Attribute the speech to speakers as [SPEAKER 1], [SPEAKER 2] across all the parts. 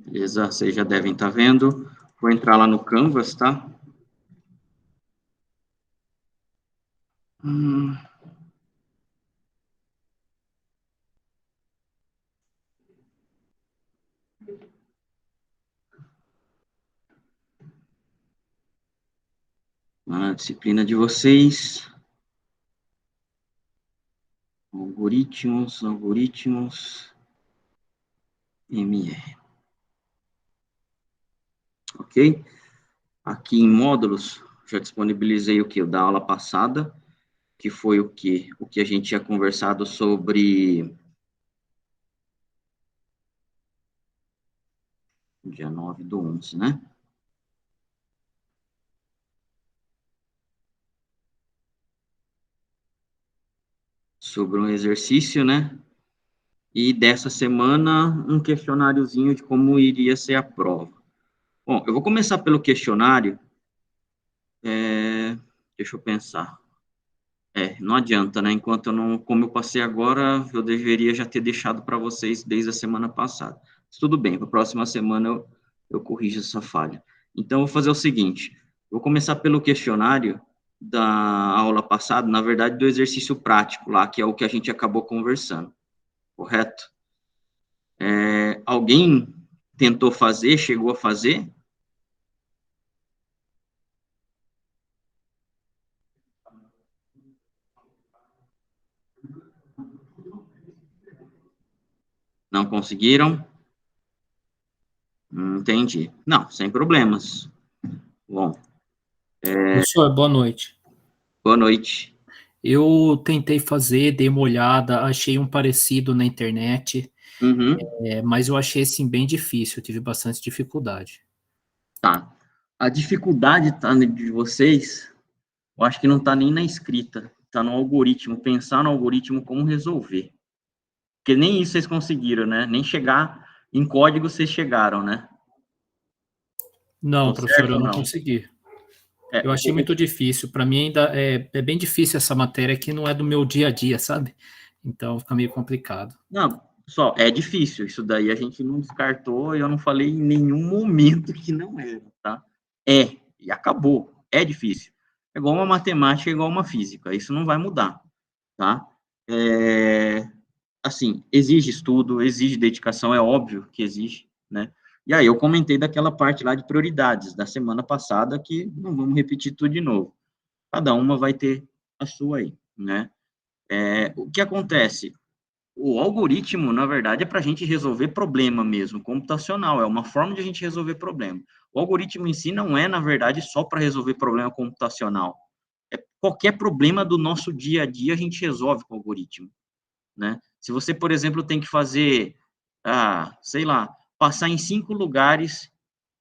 [SPEAKER 1] Beleza? Vocês já devem estar vendo. Vou entrar lá no Canvas, tá? A disciplina de vocês. Algoritmos, MR. Ok? Aqui em módulos, já disponibilizei o que? O da aula passada, que foi o que? O que a gente tinha conversado sobre dia 9/11, né? Sobre um exercício, né? E dessa semana, um questionáriozinho de como iria ser a prova. Bom, eu vou começar pelo questionário. Deixa eu pensar. Não adianta, né? Enquanto eu não, como eu passei agora, eu deveria já ter deixado para vocês desde a semana passada. Mas tudo bem, para a próxima semana eu corrijo essa falha. Então, eu vou fazer o seguinte: vou começar pelo questionário da aula passada, na verdade, do exercício prático lá, que é o que a gente acabou conversando, correto? Alguém tentou fazer, chegou a fazer? Não conseguiram? Entendi. Não, sem problemas. Bom,
[SPEAKER 2] Professor, boa noite.
[SPEAKER 1] boa noite.
[SPEAKER 2] Eu tentei fazer, dei uma olhada, achei um parecido na internet,
[SPEAKER 1] Uhum.
[SPEAKER 2] mas eu achei assim bem difícil, eu tive bastante dificuldade.
[SPEAKER 1] Tá. A dificuldade tá de vocês, eu acho que não tá nem na escrita, tá no algoritmo, pensar no algoritmo como resolver. Porque nem isso vocês conseguiram, né? Nem chegar em código vocês chegaram, né?
[SPEAKER 2] Não,
[SPEAKER 1] Tô
[SPEAKER 2] professor,
[SPEAKER 1] certo
[SPEAKER 2] eu
[SPEAKER 1] ou
[SPEAKER 2] não
[SPEAKER 1] não?
[SPEAKER 2] consegui.
[SPEAKER 1] É,
[SPEAKER 2] Eu achei muito difícil. Para mim ainda é bem difícil essa matéria que não é do meu dia a dia, sabe? Então fica meio complicado.
[SPEAKER 1] não, pessoal, é difícil. Isso daí a gente não descartou e eu não falei em nenhum momento que não era, tá? E acabou. É difícil. É igual uma matemática, é igual uma física. Isso não vai mudar, tá? É, assim, exige estudo, exige dedicação, é óbvio que exige, né? E aí eu comentei daquela parte lá de prioridades da semana passada, que não vamos repetir tudo de novo. Cada uma vai ter a sua aí, né? O que acontece? O algoritmo, na verdade, é para a gente resolver problema mesmo, computacional, é uma forma de a gente resolver problema. O algoritmo em si não é, na verdade, só para resolver problema computacional. Qualquer problema do nosso dia a dia a gente resolve com o algoritmo, né? Se você, por exemplo, tem que fazer, sei lá, passar em 5 lugares,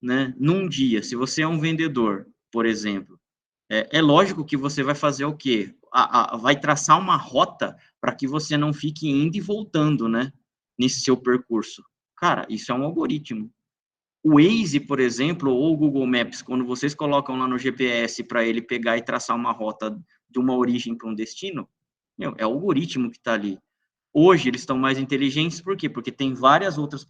[SPEAKER 1] né, num dia, se você é um vendedor, por exemplo, é lógico que você vai fazer o quê? Vai traçar uma rota para que você não fique indo e voltando, né, nesse seu percurso. Cara, isso é um algoritmo. O Waze, por exemplo, ou o Google Maps, quando vocês colocam lá no GPS para ele pegar e traçar uma rota de uma origem para um destino, é o algoritmo que está ali. Hoje eles estão mais inteligentes, por quê? Porque tem várias outras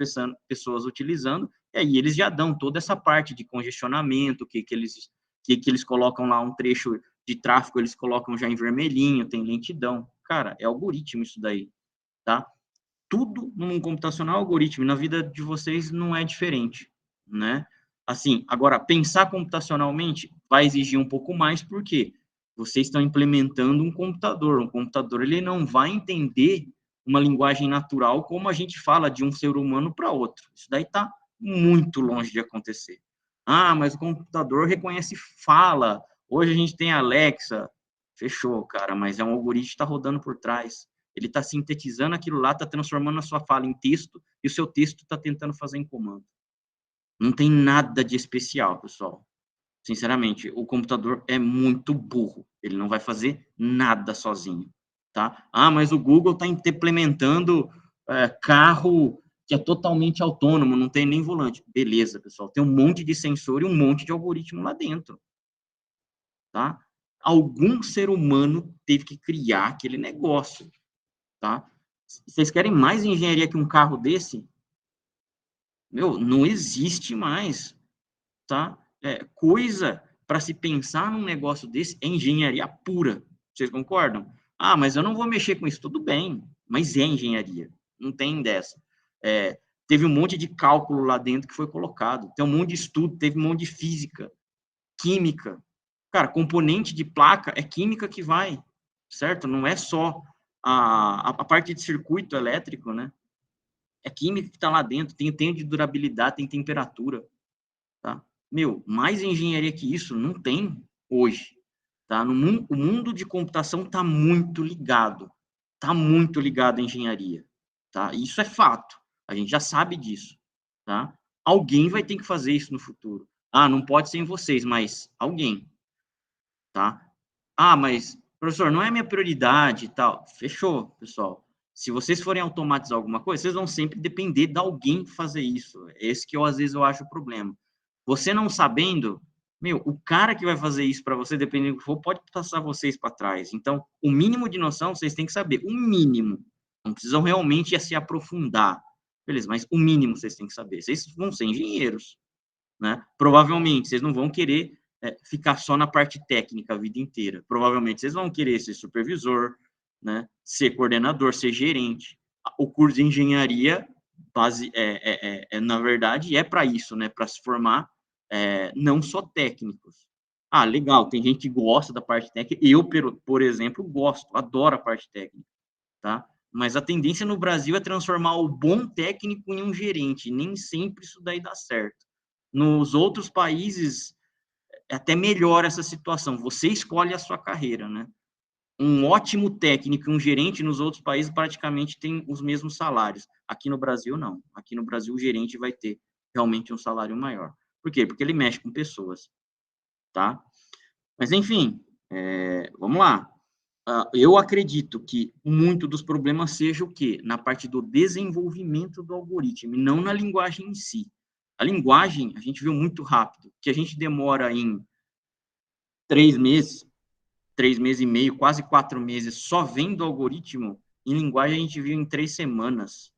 [SPEAKER 1] pessoas utilizando, e aí eles já dão toda essa parte de congestionamento, que eles colocam lá um trecho de tráfego, eles colocam já em vermelhinho, tem lentidão. Cara, é algoritmo isso daí, tá? Tudo no mundo computacional é algoritmo, e na vida de vocês não é diferente, né? Assim, agora, pensar computacionalmente vai exigir um pouco mais, porque vocês estão implementando um computador ele não vai entender uma linguagem natural como a gente fala de um ser humano para outro. Isso daí está muito longe de acontecer. Mas o computador reconhece fala. Hoje a gente tem Alexa. Fechou, cara, mas é um algoritmo que está rodando por trás. Ele está sintetizando aquilo lá, está transformando a sua fala em texto, e o seu texto está tentando fazer em comando. Não tem nada de especial, pessoal. Sinceramente, o computador é muito burro. Ele não vai fazer nada sozinho, tá? Mas o Google está implementando carro que é totalmente autônomo, não tem nem volante. Beleza, pessoal. Tem um monte de sensor e um monte de algoritmo lá dentro, tá? Algum ser humano teve que criar aquele negócio, tá? Vocês querem mais engenharia que um carro desse? Não existe mais, tá? Coisa para se pensar num negócio desse é engenharia pura. Vocês concordam? Ah, mas eu não vou mexer com isso. Tudo bem, mas é engenharia. Não tem dessa. Teve um monte de cálculo lá dentro que foi colocado. Tem um monte de estudo, teve um monte de física, química. Cara, componente de placa é química que vai, certo? Não é só a parte de circuito elétrico, né? É química que está lá dentro, tem tempo de durabilidade, tem temperatura, tá? Mais engenharia que isso não tem hoje, tá? O mundo de computação está muito ligado à engenharia, tá? Isso é fato, a gente já sabe disso, tá? Alguém vai ter que fazer isso no futuro. Ah, não pode ser em vocês, mas alguém, tá? Ah, mas, professor, não é minha prioridade e tal. Fechou, pessoal. Se vocês forem automatizar alguma coisa, vocês vão sempre depender de alguém fazer isso. Esse que eu, às vezes, eu acho o problema. Você não sabendo, o cara que vai fazer isso para você, dependendo do que for, pode passar vocês para trás. Então, o mínimo de noção, vocês têm que saber. O mínimo. Não precisam realmente se aprofundar. Beleza, mas o mínimo vocês têm que saber. Vocês vão ser engenheiros, né? Provavelmente, vocês não vão querer ficar só na parte técnica a vida inteira. Provavelmente, vocês vão querer ser supervisor, né? Ser coordenador, ser gerente. O curso de engenharia, na verdade, é para isso, né? Para se formar não só técnicos. Ah, legal, tem gente que gosta da parte técnica. Eu, por exemplo, gosto, adoro a parte técnica, tá? Mas a tendência no Brasil é transformar o bom técnico em um gerente. Nem sempre isso daí dá certo. Nos outros países, é até melhor essa situação. Você escolhe a sua carreira, né? Um ótimo técnico e um gerente nos outros países praticamente tem os mesmos salários. Aqui no Brasil, não. Aqui no Brasil, o gerente vai ter realmente um salário maior. Por quê? Porque ele mexe com pessoas, tá? Mas, enfim, vamos lá. Eu acredito que muito dos problemas seja o quê? Na parte do desenvolvimento do algoritmo, e não na linguagem em si. A linguagem, a gente viu muito rápido, que a gente demora em 3 meses, 3 meses e meio, quase 4 meses, só vendo o algoritmo, em linguagem a gente viu em 3 semanas.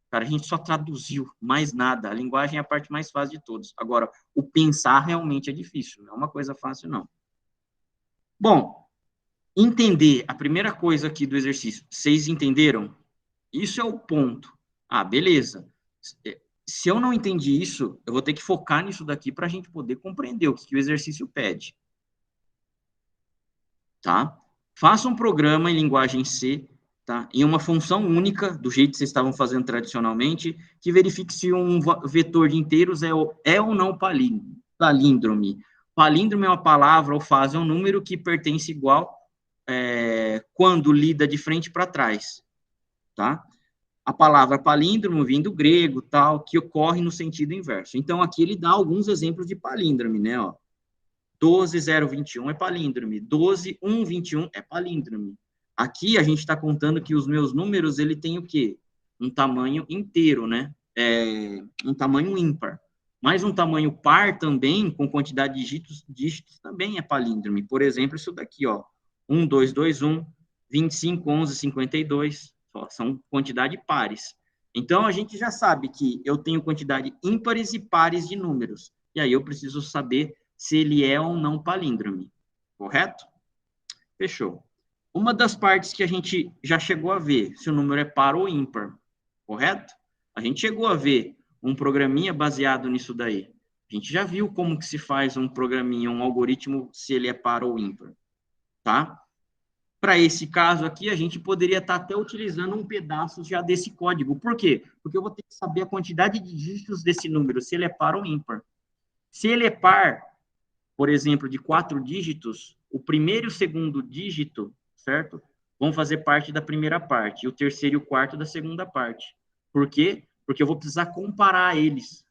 [SPEAKER 1] Cara, a gente só traduziu, mais nada. A linguagem é a parte mais fácil de todos. Agora, o pensar realmente é difícil, não é uma coisa fácil, não. Bom, entender, a primeira coisa aqui do exercício, vocês entenderam? Isso é o ponto. Ah, beleza. Se eu não entendi isso, eu vou ter que focar nisso daqui para a gente poder compreender o que o exercício pede. Tá? Faça um programa em linguagem C, tá? Em uma função única, do jeito que vocês estavam fazendo tradicionalmente, que verifique se um vetor de inteiros é ou não palíndrome. Palíndrome é uma palavra ou fase, é um número que pertence igual quando lida de frente para trás, tá? A palavra palíndromo vem do grego, tal, que ocorre no sentido inverso. Então, aqui ele dá alguns exemplos de palíndrome, né? Ó. 12,021 é palíndrome, 12,121 é palíndrome. Aqui a gente está contando que os meus números, ele tem o quê? Um tamanho inteiro, né? Um tamanho ímpar. Mas um tamanho par também, com quantidade de dígitos também é palíndrome. Por exemplo, isso daqui, ó. 1221, 25, 11, 52. Ó, são quantidade pares. Então, a gente já sabe que eu tenho quantidade ímpares e pares de números. E aí eu preciso saber se ele é ou não palíndrome, correto? Fechou. Uma das partes que a gente já chegou a ver, se o número é par ou ímpar, correto? A gente chegou a ver um programinha baseado nisso daí. A gente já viu como que se faz um programinha, um algoritmo, se ele é par ou ímpar, tá? Para esse caso aqui, a gente poderia estar até utilizando um pedaço já desse código. Por quê? Porque eu vou ter que saber a quantidade de dígitos desse número, se ele é par ou ímpar. Se ele é par, por exemplo, de 4 dígitos, o primeiro e o segundo dígito, certo? Vão fazer parte da primeira parte, e o terceiro e o quarto da segunda parte. Por quê? Porque eu vou precisar comparar eles.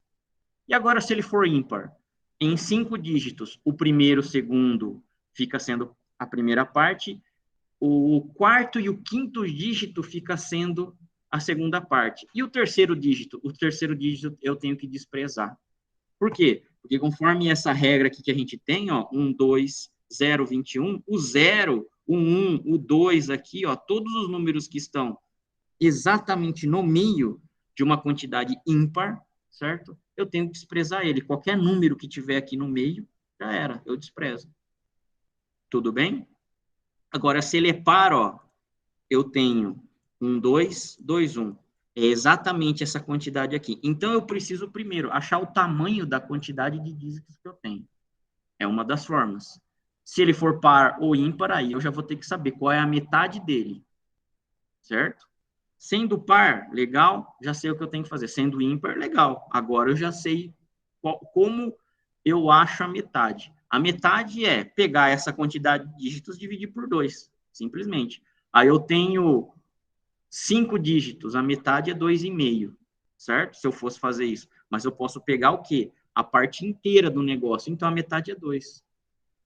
[SPEAKER 1] E agora, se ele for ímpar? Em 5 dígitos, o primeiro e o segundo fica sendo a primeira parte, o quarto e o quinto dígito fica sendo a segunda parte. E o terceiro dígito? O terceiro dígito eu tenho que desprezar. Por quê? Porque conforme essa regra aqui que a gente tem, ó, 1, 2, 0, 21, o 0, o 1, o 2 aqui, ó, todos os números que estão exatamente no meio de uma quantidade ímpar certo? Eu tenho que desprezar ele. Qualquer número que tiver aqui no meio, já era, eu desprezo. Tudo bem? Agora, se ele é par, ó, eu tenho 1, 2, 2, 1. É exatamente essa quantidade aqui. Então, eu preciso primeiro achar o tamanho da quantidade de dígitos que eu tenho. É uma das formas. Se ele for par ou ímpar, aí eu já vou ter que saber qual é a metade dele. Certo? Sendo par, legal, já sei o que eu tenho que fazer. Sendo ímpar, legal. Agora eu já sei como eu acho a metade. A metade é pegar essa quantidade de dígitos e dividir por 2, simplesmente. Aí eu tenho 5 dígitos, a metade é 2,5, certo? Se eu fosse fazer isso. Mas eu posso pegar o quê? A parte inteira do negócio, então a metade é 2.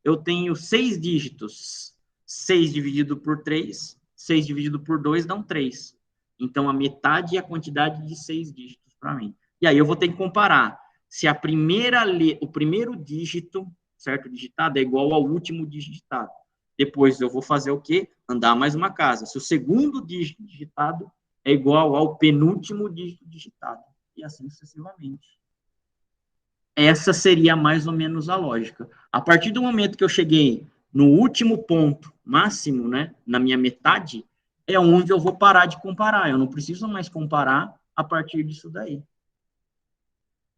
[SPEAKER 1] Eu tenho 6 dígitos, 6 dividido por 3, 6 dividido por 2 dão 3. Então, a metade é a quantidade de 6 dígitos para mim. E aí eu vou ter que comparar se o primeiro dígito, certo, digitado, é igual ao último digitado. Depois eu vou fazer o quê? Andar mais uma casa. Se o segundo dígito digitado é igual ao penúltimo dígito digitado. E assim sucessivamente. Essa seria mais ou menos a lógica. A partir do momento que eu cheguei no último ponto máximo, né, na minha metade, é onde eu vou parar de comparar. Eu não preciso mais comparar a partir disso daí.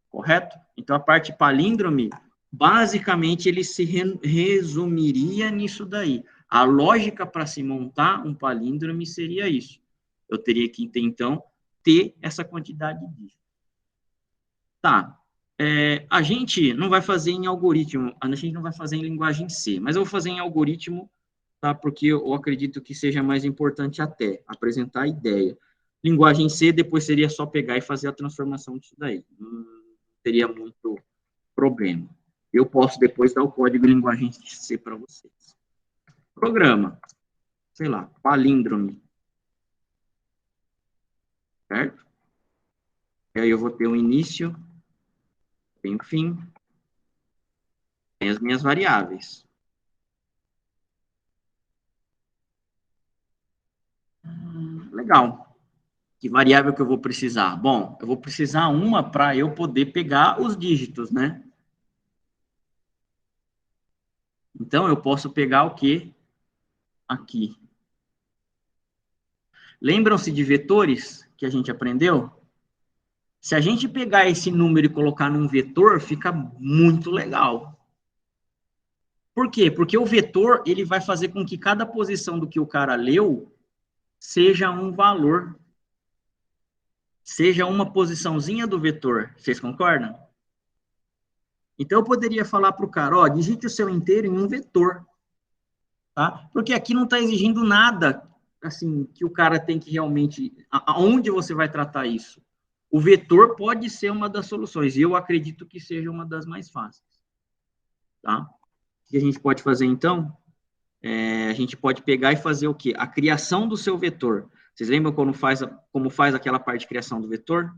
[SPEAKER 1] Correto? Então, a parte palíndrome, basicamente, ele se resumiria nisso daí. A lógica para se montar um palíndrome seria isso. Eu teria que, então, ter essa quantidade de dígitos. Tá. A gente não vai fazer em algoritmo, a gente não vai fazer em linguagem C, mas eu vou fazer em algoritmo, tá? Porque eu acredito que seja mais importante até apresentar a ideia. Linguagem C, depois seria só pegar e fazer a transformação disso daí. Não teria muito problema. Eu posso depois dar o código em linguagem C para vocês. Programa, sei lá, palíndrome, certo? E aí eu vou ter um início, tem um fim, tem as minhas variáveis. Legal. Que variável que eu vou precisar? Bom, eu vou precisar uma para eu poder pegar os dígitos, né? Então, eu posso pegar o quê? Aqui. Lembram-se de vetores que a gente aprendeu? Se a gente pegar esse número e colocar num vetor, fica muito legal. Por quê? Porque o vetor, ele vai fazer com que cada posição do que o cara leu seja um valor. Seja uma posiçãozinha do vetor. Vocês concordam? Então, eu poderia falar para o cara, ó, digite o seu inteiro em um vetor. Tá? Porque aqui não está exigindo nada, assim, que o cara tem que realmente... Aonde você vai tratar isso? O vetor pode ser uma das soluções, e eu acredito que seja uma das mais fáceis. Tá? O que a gente pode fazer, então? A gente pode pegar e fazer o quê? A criação do seu vetor. Vocês lembram como faz aquela parte de criação do vetor?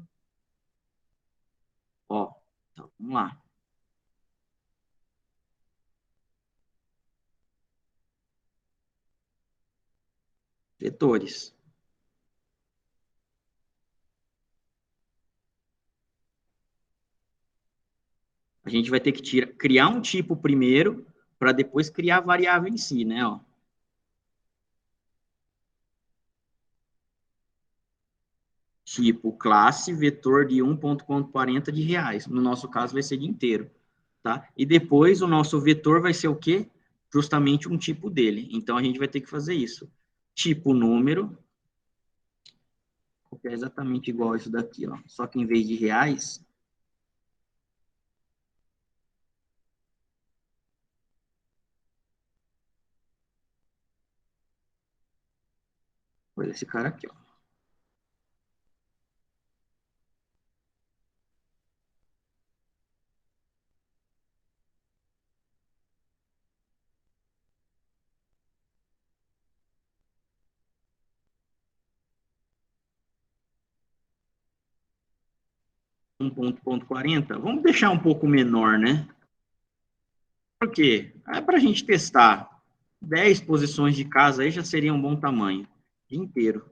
[SPEAKER 1] Ó, então, vamos lá. Vetores. A gente vai ter que criar um tipo primeiro, para depois criar a variável em si, né? Ó. Tipo, classe, vetor de 1,40 de reais. No nosso caso, vai ser de inteiro. Tá? E depois, o nosso vetor vai ser o quê? Justamente um tipo dele. Então, a gente vai ter que fazer isso. Tipo número, que é exatamente igual a isso daqui, ó. Só que em vez de reais, foi esse cara aqui, ó. Ponto 40. Vamos deixar um pouco menor, né? Por quê? É para a gente testar. 10 posições de casa aí já seria um bom tamanho. Dia inteiro.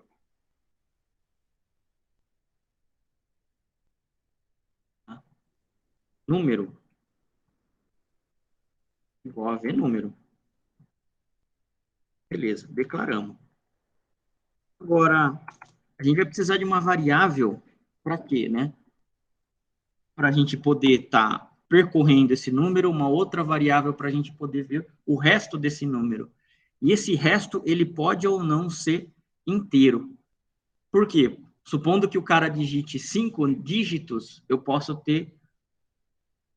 [SPEAKER 1] número igual a V número. Beleza, declaramos. Agora, a gente vai precisar de uma variável para quê, né? Para a gente poder estar percorrendo esse número, uma outra variável para a gente poder ver o resto desse número. E esse resto, ele pode ou não ser inteiro. Por quê? Supondo que o cara digite 5 dígitos, eu posso ter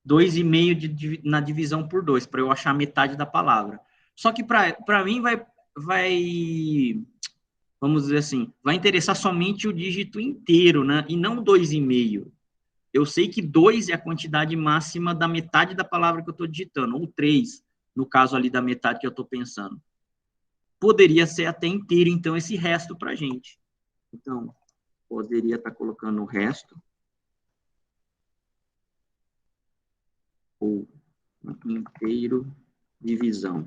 [SPEAKER 1] 2,5 na divisão por 2, para eu achar metade da palavra. Só que para mim vamos dizer assim, vai interessar somente o dígito inteiro, né? E não 2,5. Eu sei que 2 é a quantidade máxima da metade da palavra que eu estou digitando, ou 3, no caso ali da metade que eu estou pensando. Poderia ser até inteiro, então, esse resto para a gente. Então, poderia estar colocando o resto, ou inteiro, divisão.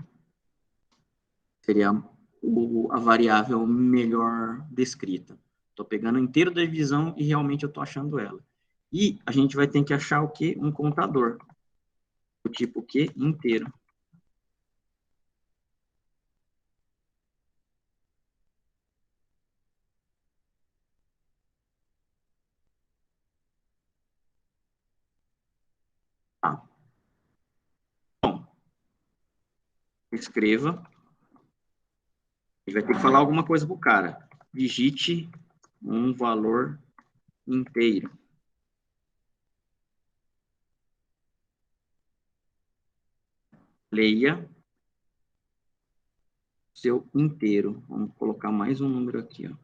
[SPEAKER 1] Seria a variável melhor descrita. Estou pegando o inteiro da divisão e realmente eu estou achando ela. E a gente vai ter que achar o quê? Um contador. O tipo que? Inteiro. Tá. Bom, escreva. A gente vai ter que falar alguma coisa para o cara. Digite um valor inteiro. Leia seu inteiro. Vamos colocar mais um número aqui, ó.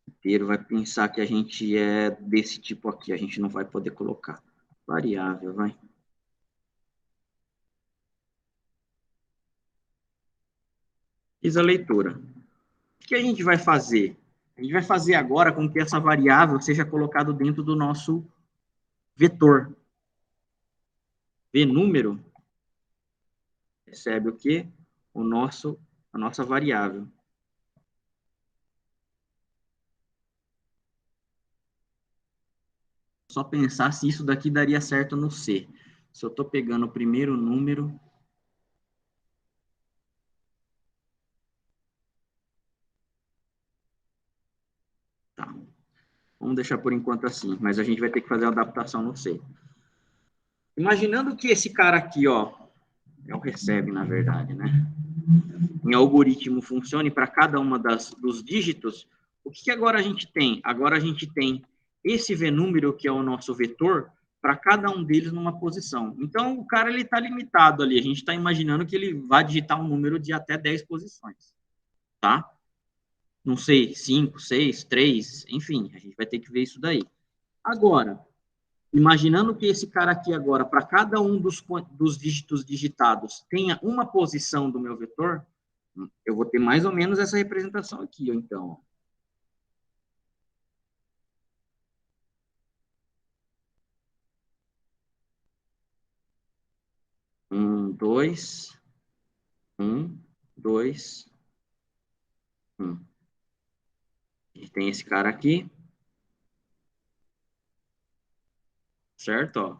[SPEAKER 1] Inteiro vai pensar que a gente é desse tipo aqui. A gente não vai poder colocar. Variável, vai. Fiz a leitura. O que a gente vai fazer? A gente vai fazer agora com que essa variável seja colocada dentro do nosso vetor. V número recebe o quê? A nossa variável. Só pensar se isso daqui daria certo no C. Se eu estou pegando o primeiro número... Tá. Vamos deixar por enquanto assim, mas a gente vai ter que fazer a adaptação no C. Imaginando que esse cara aqui, ó, é o recebe, na verdade, né? Em algoritmo funcione para cada uma dos dígitos, o que agora a gente tem? Agora a gente tem esse V número, que é o nosso vetor, para cada um deles numa posição. Então, o cara está limitado ali. A gente está imaginando que ele vai digitar um número de até 10 posições. Tá? Não sei, 5, 6, 3, enfim, a gente vai ter que ver isso daí. Agora, imaginando que esse cara aqui agora, para cada um dos dígitos digitados, tenha uma posição do meu vetor, eu vou ter mais ou menos essa representação aqui, ó, então. 1, 2, 1, 2, 1. A gente tem esse cara aqui. Certo? Ó.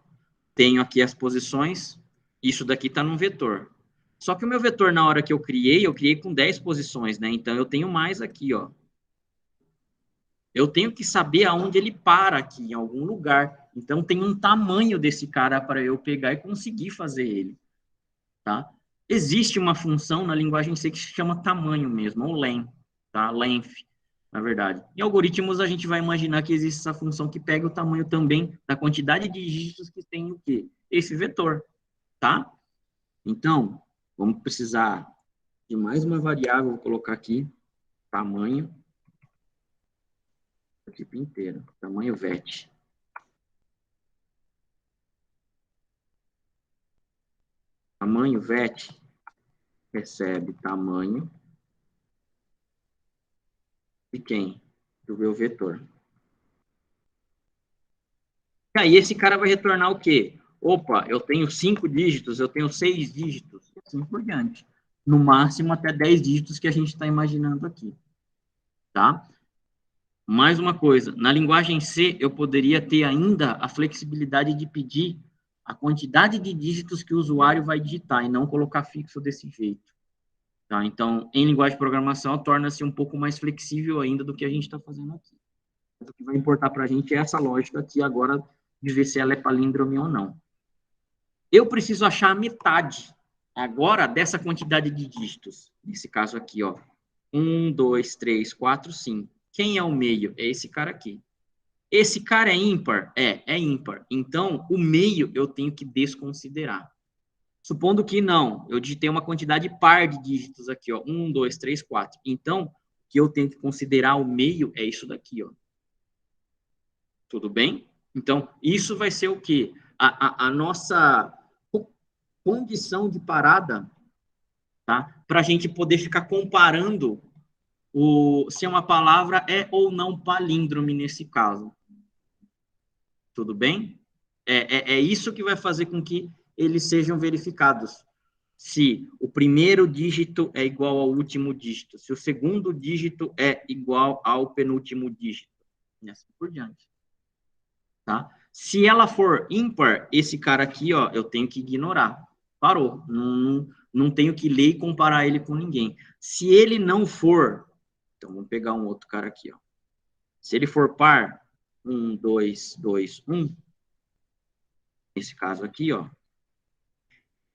[SPEAKER 1] Tenho aqui as posições. Isso daqui está num vetor. Só que o meu vetor, na hora que eu criei com 10 posições, né? Então, eu tenho mais aqui, ó. Eu tenho que saber aonde ele para aqui, em algum lugar. Então, tem um tamanho desse cara para eu pegar e conseguir fazer ele, tá? Existe uma função na linguagem C que se chama tamanho mesmo, ou len, tá? Length, na verdade. Em algoritmos, a gente vai imaginar que existe essa função que pega o tamanho também da quantidade de dígitos que tem o quê? Esse vetor, tá? Então, vamos precisar de mais uma variável, vou colocar aqui, tamanho, tipo inteiro, tamanho vet. Tamanho vet recebe tamanho de quem? Do meu vetor. E aí esse cara vai retornar o quê? Opa, eu tenho 5 dígitos, eu tenho 6 dígitos, e assim por diante. no máximo até 10 dígitos que a gente está imaginando aqui, tá? Mais uma coisa, na linguagem C, eu poderia ter ainda a flexibilidade de pedir a quantidade de dígitos que o usuário vai digitar e não colocar fixo desse jeito. Tá? Então, em linguagem de programação, torna-se um pouco mais flexível ainda do que a gente está fazendo aqui. O que vai importar para a gente é essa lógica aqui agora de ver se ela é palíndrome ou não. Eu preciso achar a metade agora dessa quantidade de dígitos. Nesse caso aqui, ó. 1, 2, 3, 4, 5. Quem é o meio? É esse cara aqui. Esse cara é ímpar? É ímpar. Então, o meio eu tenho que desconsiderar. Supondo que não, eu digitei uma quantidade par de dígitos aqui, ó. 1, 2, 3, 4. Então, o que eu tenho que considerar o meio é isso daqui, ó. Tudo bem? Então, isso vai ser o quê? A nossa condição de parada, tá? Para a gente poder ficar comparando se uma palavra é ou não palíndrome nesse caso. Tudo bem? É isso que vai fazer com que eles sejam verificados. Se o primeiro dígito é igual ao último dígito, se o segundo dígito é igual ao penúltimo dígito, e assim por diante. Tá? Se ela for ímpar, esse cara aqui, ó, eu tenho que ignorar. Parou. Não tenho que ler e comparar ele com ninguém. Se ele não for, então vamos pegar um outro cara aqui, ó. Se ele for par, 1, 2, 2, 1, nesse caso aqui, ó,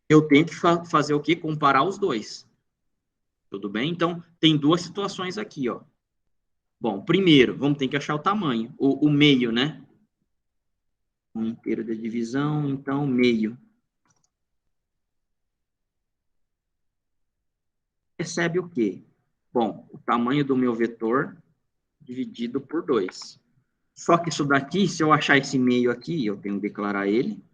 [SPEAKER 1] eu tenho que fazer o quê? Comparar os dois. Tudo bem? Então, tem duas situações aqui, ó. Bom, primeiro, vamos ter que achar o tamanho, o meio, né? Um inteiro da divisão, então, meio. Recebe o quê? Bom, o tamanho do meu vetor dividido por 2. Só que isso daqui, se eu achar esse meio aqui, eu tenho que declarar ele.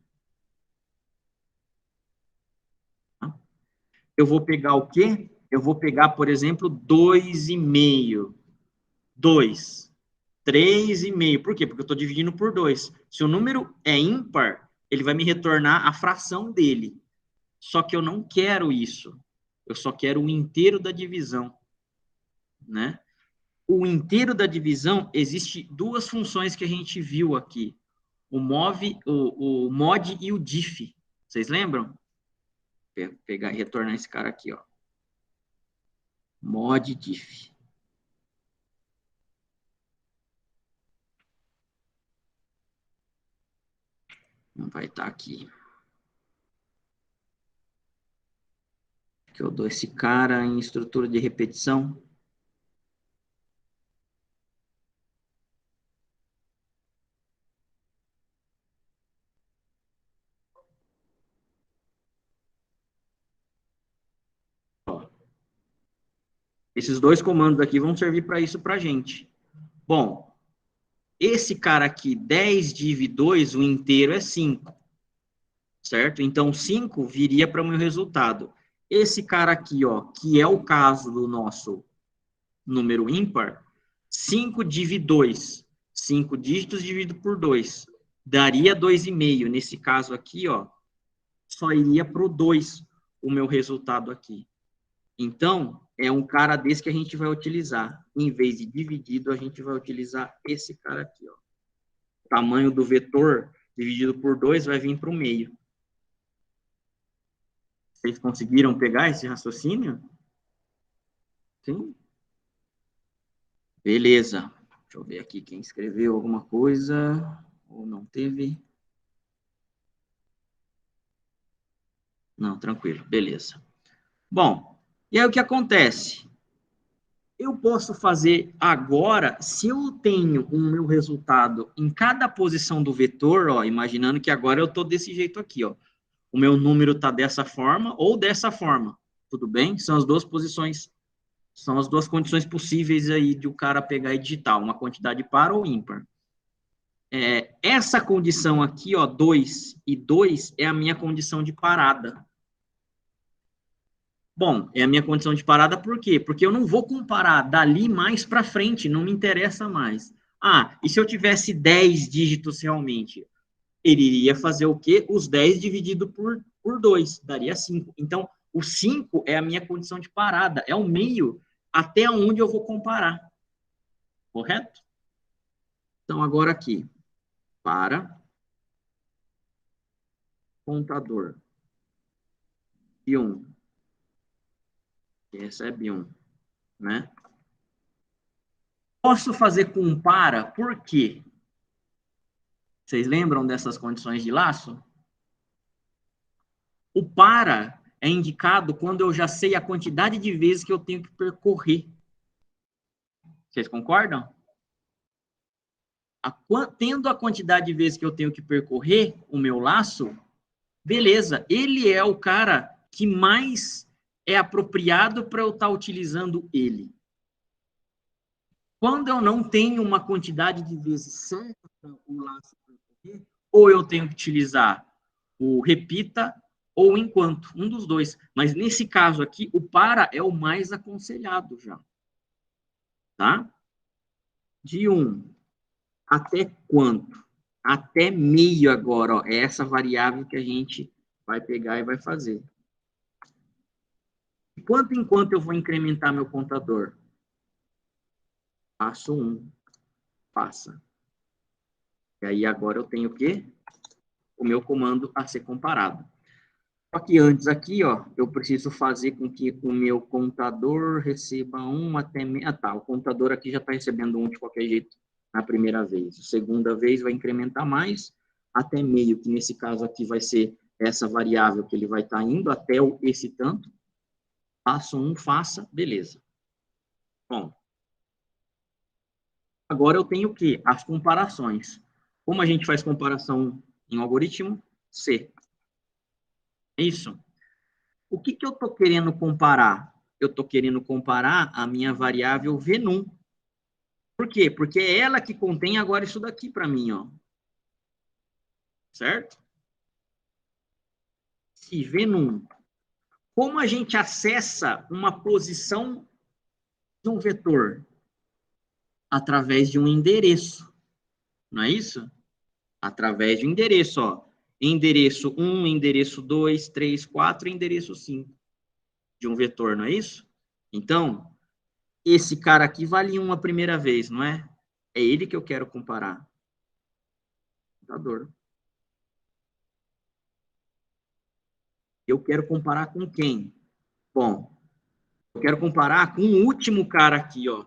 [SPEAKER 1] Eu vou pegar o quê? Eu vou pegar, por exemplo, 2,5. 2. 3,5. Por quê? Porque eu estou dividindo por 2. Se o número é ímpar, ele vai me retornar a fração dele. Só que eu não quero isso. Eu só quero o inteiro da divisão. Né? O inteiro da divisão, existe duas funções que a gente viu aqui. O mod e o diff. Vocês lembram? Vou pegar e retornar esse cara aqui, ó. Mod diff. Não vai estar aqui. Que eu dou esse cara em estrutura de repetição. Ó. Esses dois comandos aqui vão servir para isso para a gente. Bom, esse cara aqui, 10 div 2, o inteiro é 5. Certo? Então, 5 viria para o meu resultado. Esse cara aqui, ó, que é o caso do nosso número ímpar, 5 div 2. 5 dígitos dividido por 2. Daria 2,5. Nesse caso aqui, ó, só iria para o 2 o meu resultado aqui. Então, é um cara desse que a gente vai utilizar. Em vez de dividido, a gente vai utilizar esse cara aqui, ó. O tamanho do vetor dividido por 2 vai vir para o meio. Vocês conseguiram pegar esse raciocínio? Sim? Beleza. Deixa eu ver aqui quem escreveu alguma coisa ou não teve. Não, tranquilo. Beleza. Bom, e aí o que acontece? Eu posso fazer agora, se eu tenho o meu resultado em cada posição do vetor, ó, imaginando que agora eu estou desse jeito aqui, ó. O meu número está dessa forma ou dessa forma. Tudo bem? São as duas posições, são as duas condições possíveis aí de o cara pegar e digitar, uma quantidade par ou ímpar. Essa condição aqui, ó, 2 e 2, é a minha condição de parada. Bom, é a minha condição de parada por quê? Porque eu não vou comparar dali mais para frente, não me interessa mais. Ah, e se eu tivesse 10 dígitos realmente? Ele iria fazer o quê? Os 10 dividido por 2, daria 5. Então, O 5 é a minha condição de parada, é o meio até onde eu vou comparar. Correto? Então, agora aqui, para, contador, B1, recebe 1, né? Posso fazer com um para, por quê? Vocês lembram dessas condições de laço? O para é indicado quando eu já sei a quantidade de vezes que eu tenho que percorrer. Vocês concordam? Tendo a quantidade de vezes que eu tenho que percorrer o meu laço, beleza, ele é o cara que mais é apropriado para eu estar utilizando ele. Quando eu não tenho uma quantidade de vezes certa para o laço percorrer, ou eu tenho que utilizar o repita ou enquanto, um dos dois. Mas nesse caso aqui, o para é o mais aconselhado já. Tá? De 1 até quanto? Até meio agora, ó, é essa variável que a gente vai pegar e vai fazer. De quanto em quanto eu vou incrementar meu contador? Passo 1, passa. E aí agora eu tenho o quê? O meu comando a ser comparado. Só que antes aqui, ó, eu preciso fazer com que o meu contador receba 1 até meio. Ah, tá, o contador aqui já está recebendo 1 de qualquer jeito na primeira vez. A segunda vez vai incrementar mais até meio, que nesse caso aqui vai ser essa variável que ele vai estar indo até esse tanto. Passo 1, faça, beleza. Bom, agora eu tenho o quê? As comparações. Como a gente faz comparação em algoritmo? C. É isso. O que eu estou querendo comparar? Eu estou querendo comparar a minha variável VNUM. Por quê? Porque é ela que contém agora isso daqui para mim, ó. Certo? Se VNUM. Como a gente acessa uma posição de um vetor? Através de um endereço. Não é isso? Através de um endereço, ó. Endereço 1, endereço 2, 3, 4, endereço 5. De um vetor, não é isso? Então, esse cara aqui vale 1 a primeira vez, não é? É ele que eu quero comparar. Computador. Eu quero comparar com quem? Bom, eu quero comparar com o último cara aqui, ó.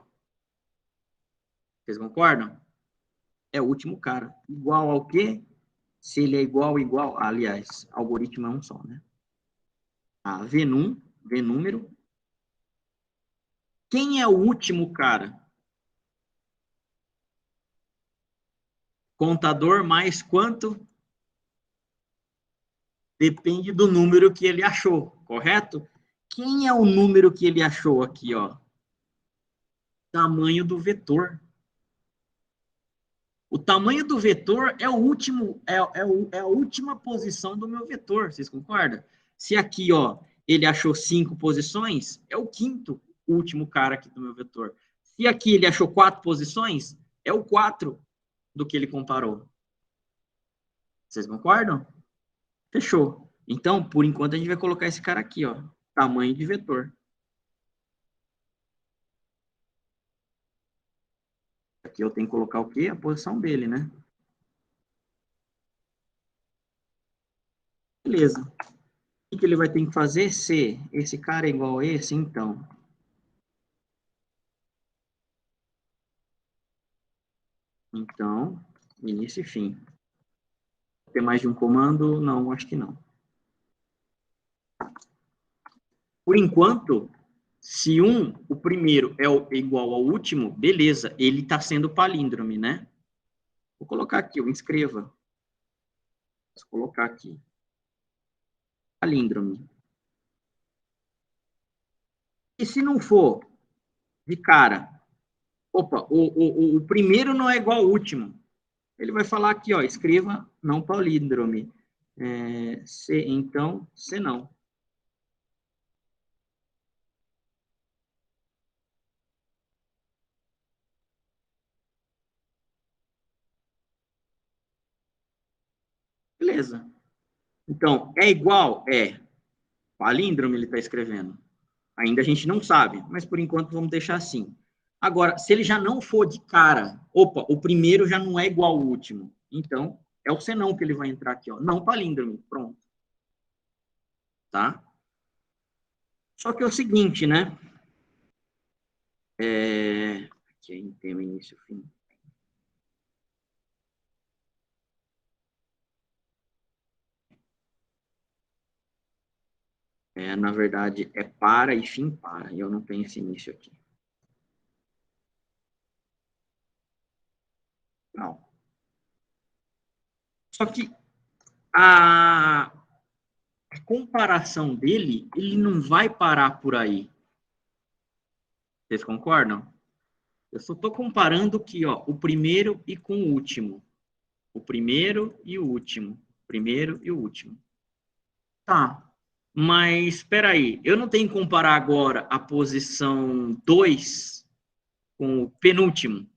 [SPEAKER 1] Vocês concordam? É o último cara. Igual ao quê? Se ele é igual. Aliás, algoritmo é um só, né? A VNum, V número. Quem é o último cara? Contador mais quanto? Depende do número que ele achou, correto? Quem é o número que ele achou aqui, ó? Tamanho do vetor. O tamanho do vetor é o último, é a última posição do meu vetor, vocês concordam? Se aqui, ó, ele achou 5 posições, é o quinto último cara aqui do meu vetor. Se aqui ele achou 4 posições, é o 4 do que ele comparou. Vocês concordam? Fechou. Então, por enquanto, a gente vai colocar esse cara aqui, ó, tamanho de vetor. Aqui eu tenho que colocar o quê? A posição dele, né? Beleza. O que ele vai ter que fazer? Se esse cara é igual a esse, então. Então, início e fim. Tem mais de um comando? Não, acho que não. Por enquanto, se o primeiro é igual ao último, beleza, ele está sendo palíndrome, né? Vou colocar aqui, eu inscreva. Vou colocar aqui. Palíndrome. E se não for de cara, opa, o primeiro não é igual ao último. Ele vai falar aqui, ó, escreva não palíndrome. Se, então, se não. Beleza. Então, é igual? É. Palíndromo ele está escrevendo. Ainda a gente não sabe, mas por enquanto vamos deixar assim. Agora, se ele já não for de cara, opa, o primeiro já não é igual ao último. Então, é o senão que ele vai entrar aqui, ó. Não palíndromo, pronto. Tá? Só que é o seguinte, né? Aqui tem o início e o fim. Na verdade, é para e fim para. E eu não tenho esse início aqui. Não. Só que a comparação dele, ele não vai parar por aí. Vocês concordam? Eu só estou comparando aqui, ó, o primeiro e com o último. O primeiro e o último. O primeiro e o último. Tá. Mas, espera aí, eu não tenho que comparar agora a posição 2 com o penúltimo.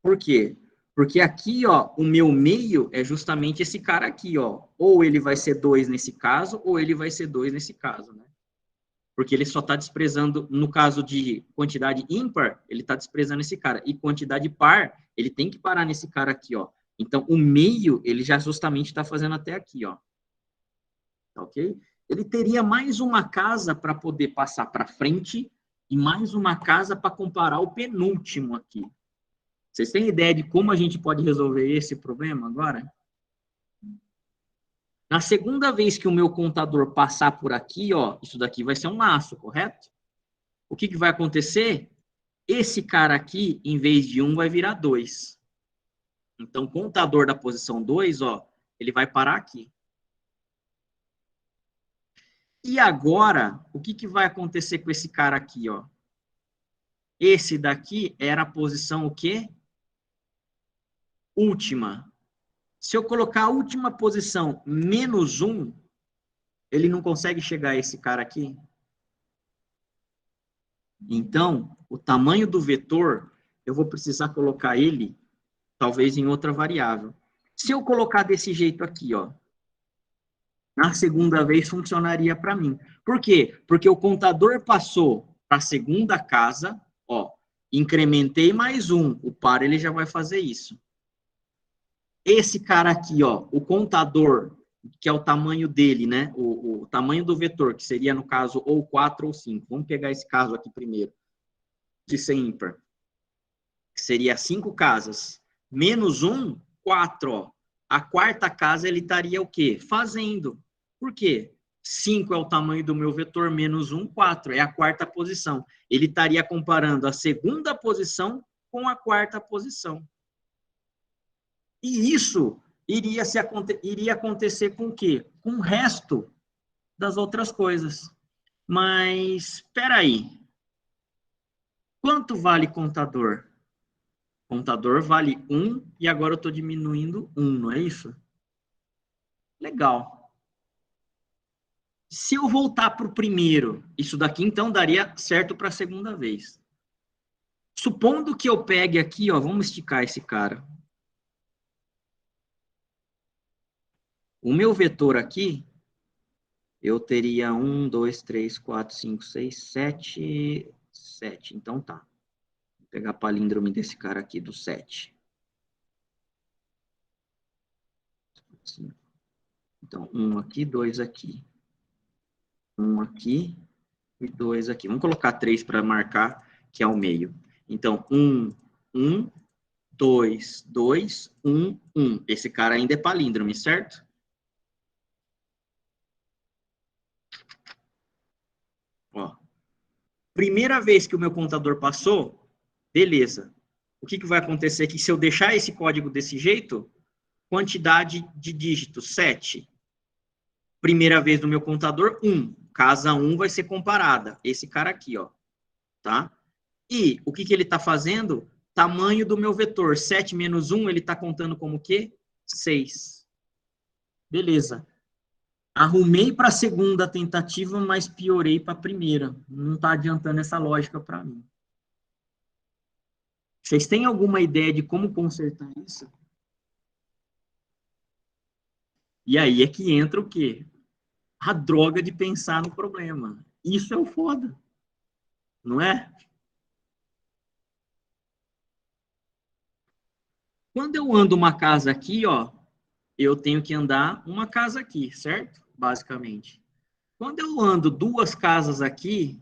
[SPEAKER 1] Por quê? Porque aqui, ó, o meu meio é justamente esse cara aqui, ó. Ou ele vai ser 2 nesse caso, ou ele vai ser 2 nesse caso, né? Porque ele só está desprezando, no caso de quantidade ímpar, ele está desprezando esse cara. E quantidade par, ele tem que parar nesse cara aqui, ó. Então, o meio, ele já justamente está fazendo até aqui, ó. Ok? Ele teria mais uma casa para poder passar para frente e mais uma casa para comparar o penúltimo aqui. Vocês têm ideia de como a gente pode resolver esse problema agora? Na segunda vez que o meu contador passar por aqui, ó, isso daqui vai ser um laço, correto? O que, que vai acontecer? Esse cara aqui, em vez de 1, vai virar 2. Então, o contador da posição 2, ó, ele vai parar aqui. E agora, o que, que vai acontecer com esse cara aqui, ó? Esse daqui era a posição o quê? Última. Se eu colocar a última posição menos 1, ele não consegue chegar a esse cara aqui? Então, o tamanho do vetor, eu vou precisar colocar ele, talvez, em outra variável. Se eu colocar desse jeito aqui, ó, na segunda vez funcionaria para mim. Por quê? Porque o contador passou para a segunda casa, ó, incrementei mais 1, o par ele já vai fazer isso. Esse cara aqui, ó, o contador, que é o tamanho dele, né? O tamanho do vetor, que seria, no caso, ou 4 ou 5. Vamos pegar esse caso aqui primeiro, de ser ímpar. Que seria 5 casas. Menos 1, 4, ó. A quarta casa, ele estaria o quê? Fazendo. Por quê? 5 é o tamanho do meu vetor, menos 1, 4. É a quarta posição. Ele estaria comparando a segunda posição com a quarta posição. E isso iria acontecer com o quê? Com o resto das outras coisas. Mas, espera aí. Quanto vale contador? Contador vale 1 e agora eu estou diminuindo 1, não é isso? Legal. Se eu voltar para o primeiro, isso daqui então daria certo para a segunda vez. Supondo que eu pegue aqui, ó, vamos esticar esse cara. O meu vetor aqui, eu teria 1, 2, 3, 4, 5, 6, 7, 7. Então tá. Vou pegar a palíndrome desse cara aqui, do 7. Então, 1 aqui, 2 aqui. 1 aqui e 2 aqui. Vamos colocar 3 para marcar, que é o meio. Então, 1, 1, 2, 2, 1, 1. Esse cara ainda é palíndrome, certo? Ó. Primeira vez que o meu contador passou, beleza. O que, que vai acontecer aqui? Se eu deixar esse código desse jeito, quantidade de dígitos, 7. Primeira vez do meu contador, 1. Casa 1 vai ser comparada. Esse cara aqui, ó. Tá? E o que, que ele está fazendo? Tamanho do meu vetor. 7 menos 1, ele está contando como o quê? 6. Beleza. Arrumei para a segunda tentativa, mas piorei para a primeira. Não está adiantando essa lógica para mim. Vocês têm alguma ideia de como consertar isso? E aí é que entra o quê? a droga de pensar no problema. Isso é o foda. Não é? Quando eu ando uma casa aqui, ó, eu tenho que andar uma casa aqui, certo? Basicamente. Quando eu ando duas casas aqui,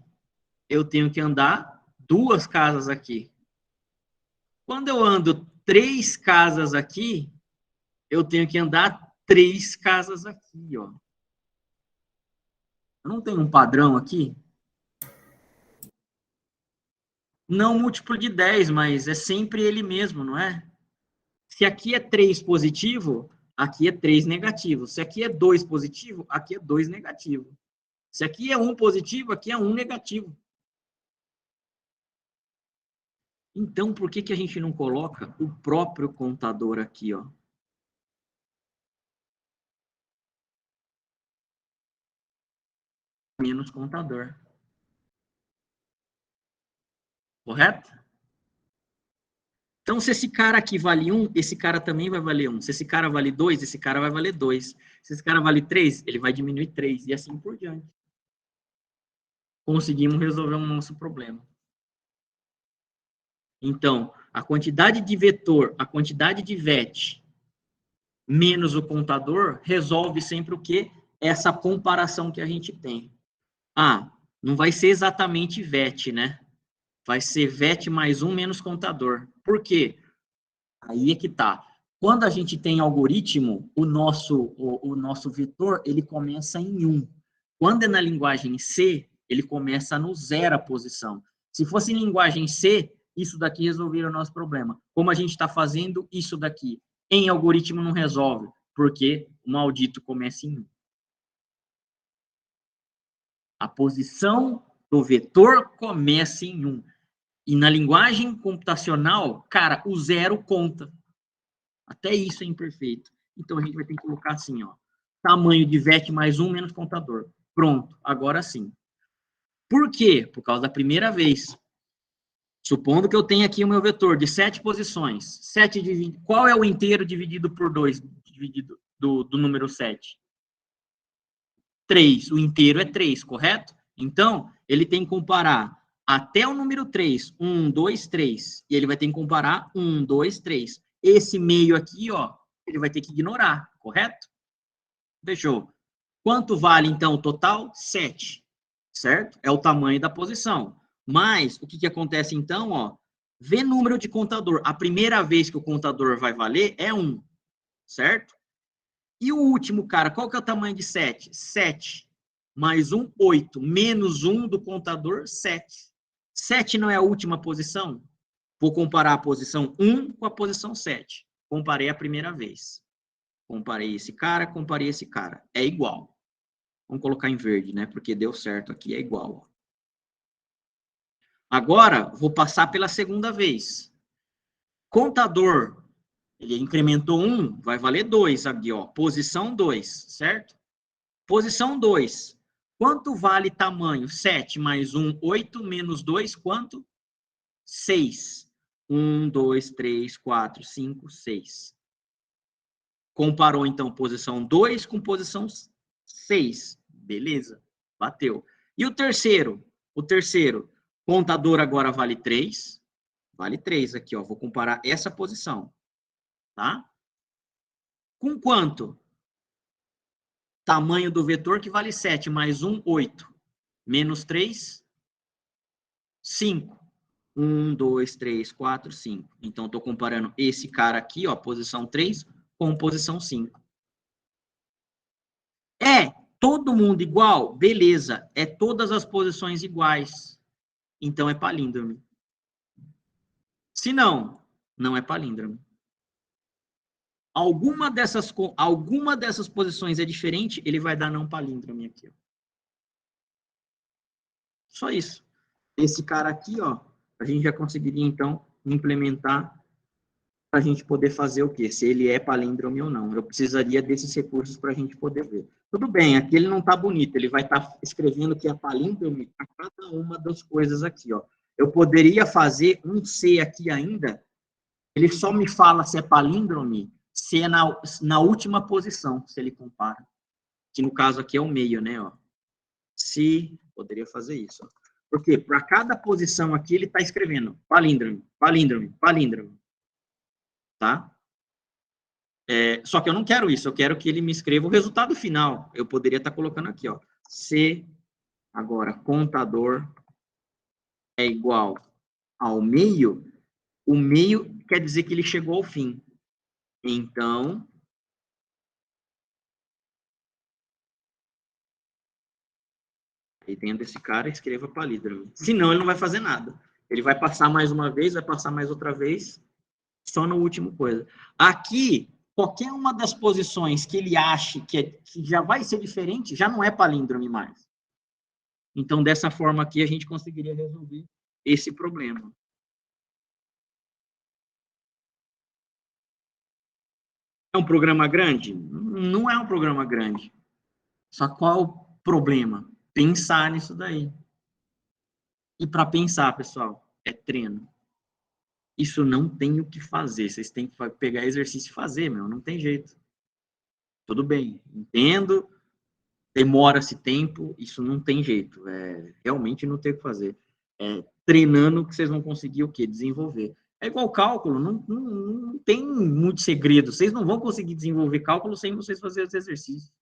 [SPEAKER 1] eu tenho que andar duas casas aqui. Quando eu ando três casas aqui, eu tenho que andar três casas aqui, ó. Não tem um padrão aqui? Não múltiplo de 10, mas é sempre ele mesmo, não é? Se aqui é 3 positivo, aqui é 3 negativo. Se aqui é 2 positivo, aqui é 2 negativo. Se aqui é 1 positivo, aqui é 1 negativo. Então, por que a gente não coloca o próprio contador aqui, ó? Menos contador. Correto? Então, se esse cara aqui vale 1, esse cara também vai valer 1. Se esse cara vale 2, esse cara vai valer 2. Se esse cara vale 3, ele vai diminuir 3. E assim por diante. Conseguimos resolver o nosso problema. Então, a quantidade de vetor, a quantidade de VET, menos o contador, resolve sempre o quê? Essa comparação que a gente tem. Ah, não vai ser exatamente VET, né? Vai ser VET mais 1 menos contador. Por quê? Aí é que tá. Quando a gente tem algoritmo, o nosso vetor, ele começa em 1. Quando é na linguagem C, ele começa no 0 a posição. Se fosse em linguagem C, isso daqui resolveria o nosso problema. Como a gente está fazendo isso daqui? Em algoritmo não resolve, porque o maldito começa em 1. A posição do vetor começa em 1. E na linguagem computacional, cara, o 0 conta. Até isso é imperfeito. Então, a gente vai ter que colocar assim, ó. Tamanho de VET mais 1 menos contador. Pronto, agora sim. Por quê? Por causa da primeira vez. Supondo que eu tenha aqui o meu vetor de 7 posições. 7 qual é o inteiro dividido por 2, dividido do número 7? 3. O inteiro é 3, correto? Então, ele tem que comparar até o número 3. 1, 2, 3. E ele vai ter que comparar 1, 2, 3. Esse meio aqui, ó, ele vai ter que ignorar, correto? Fechou. Quanto vale, então, o total? 7, certo? É o tamanho da posição. Mas, o que acontece, então, ó? Vê número de contador. A primeira vez que o contador vai valer é 1, certo? E o último, cara, qual que é o tamanho de 7? 7 mais 1, 8. Menos 1 do contador, 7. 7 não é a última posição? Vou comparar a posição 1 com a posição 7. Comparei a primeira vez. Comparei esse cara, comparei esse cara. É igual. Vamos colocar em verde, né? Porque deu certo aqui, é igual. Agora, vou passar pela segunda vez. Contador, ele incrementou 1, vai valer 2 aqui, ó. Posição 2, certo? Posição 2. Quanto vale tamanho? 7 mais 1, 8, menos 2, quanto? 6. 1, 2, 3, 4, 5, 6. Comparou, então, posição 2 com posição 6. Beleza, bateu. E o terceiro? O terceiro, contador agora vale 3. Vale 3 aqui, ó. Vou comparar essa posição, tá? Com quanto? Tamanho do vetor que vale 7, mais 1, 8. Menos 3, 5. 1, 2, 3, 4, 5. Então, estou comparando esse cara aqui, ó, posição 3, com posição 5. É todo mundo igual? Beleza. É todas as posições iguais. Então, é palíndromo. Se não, não é palíndromo. Alguma dessas posições é diferente, ele vai dar não palíndromo aqui, ó. Só isso. Esse cara aqui, ó, a gente já conseguiria, então, implementar para a gente poder fazer o quê? Se ele é palíndromo ou não. Eu precisaria desses recursos para a gente poder ver. Tudo bem, aqui ele não está bonito, ele vai estar escrevendo que é palíndromo a cada uma das coisas aqui, ó. Eu poderia fazer um C aqui ainda, ele só me fala se é palíndromo, se é na última posição, se ele compara. que no caso aqui é o meio, né? Ó. Se, poderia fazer isso. Ó. Porque para cada posição aqui, ele está escrevendo palíndromo, palíndromo, palíndromo. Tá? Só que eu não quero isso, eu quero que ele me escreva o resultado final. Eu poderia estar colocando aqui, ó. Se, agora, contador é igual ao meio, o meio quer dizer que ele chegou ao fim. Então, aí dentro desse cara, escreva palíndromo. Senão, ele não vai fazer nada. Ele vai passar mais uma vez, vai passar mais outra vez, só no último coisa. Aqui, qualquer uma das posições que ele ache que já vai ser diferente, já não é palíndrome mais. Então, dessa forma aqui, a gente conseguiria resolver esse problema. É um programa grande? Não é um programa grande. Só qual o problema? Pensar nisso daí. E para pensar, pessoal, é treino. Isso não tem o que fazer. Vocês têm que pegar exercício e fazer, meu. Não tem jeito. Tudo bem, entendo. Demora-se tempo, isso não tem jeito. Realmente não tem o que fazer. Treinando que vocês vão conseguir o quê? Desenvolver. É igual cálculo, não tem muito segredo. Vocês não vão conseguir desenvolver cálculo sem vocês fazerem os exercícios.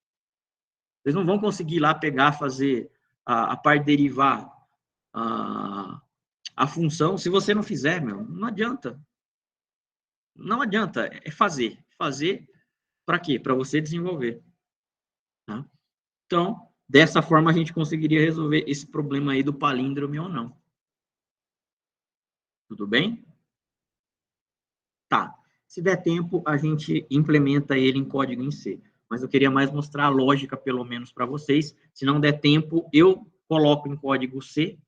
[SPEAKER 1] Vocês não vão conseguir lá pegar, fazer a parte derivar a função, se você não fizer, meu, não adianta. Não adianta, é fazer. Fazer para quê? Para você desenvolver. Tá? Então, dessa forma, a gente conseguiria resolver esse problema aí do palíndrome ou não. Tudo bem? Tá. Se der tempo, a gente implementa ele em código em C. Mas eu queria mais mostrar a lógica, pelo menos, para vocês. Se não der tempo, eu coloco em código C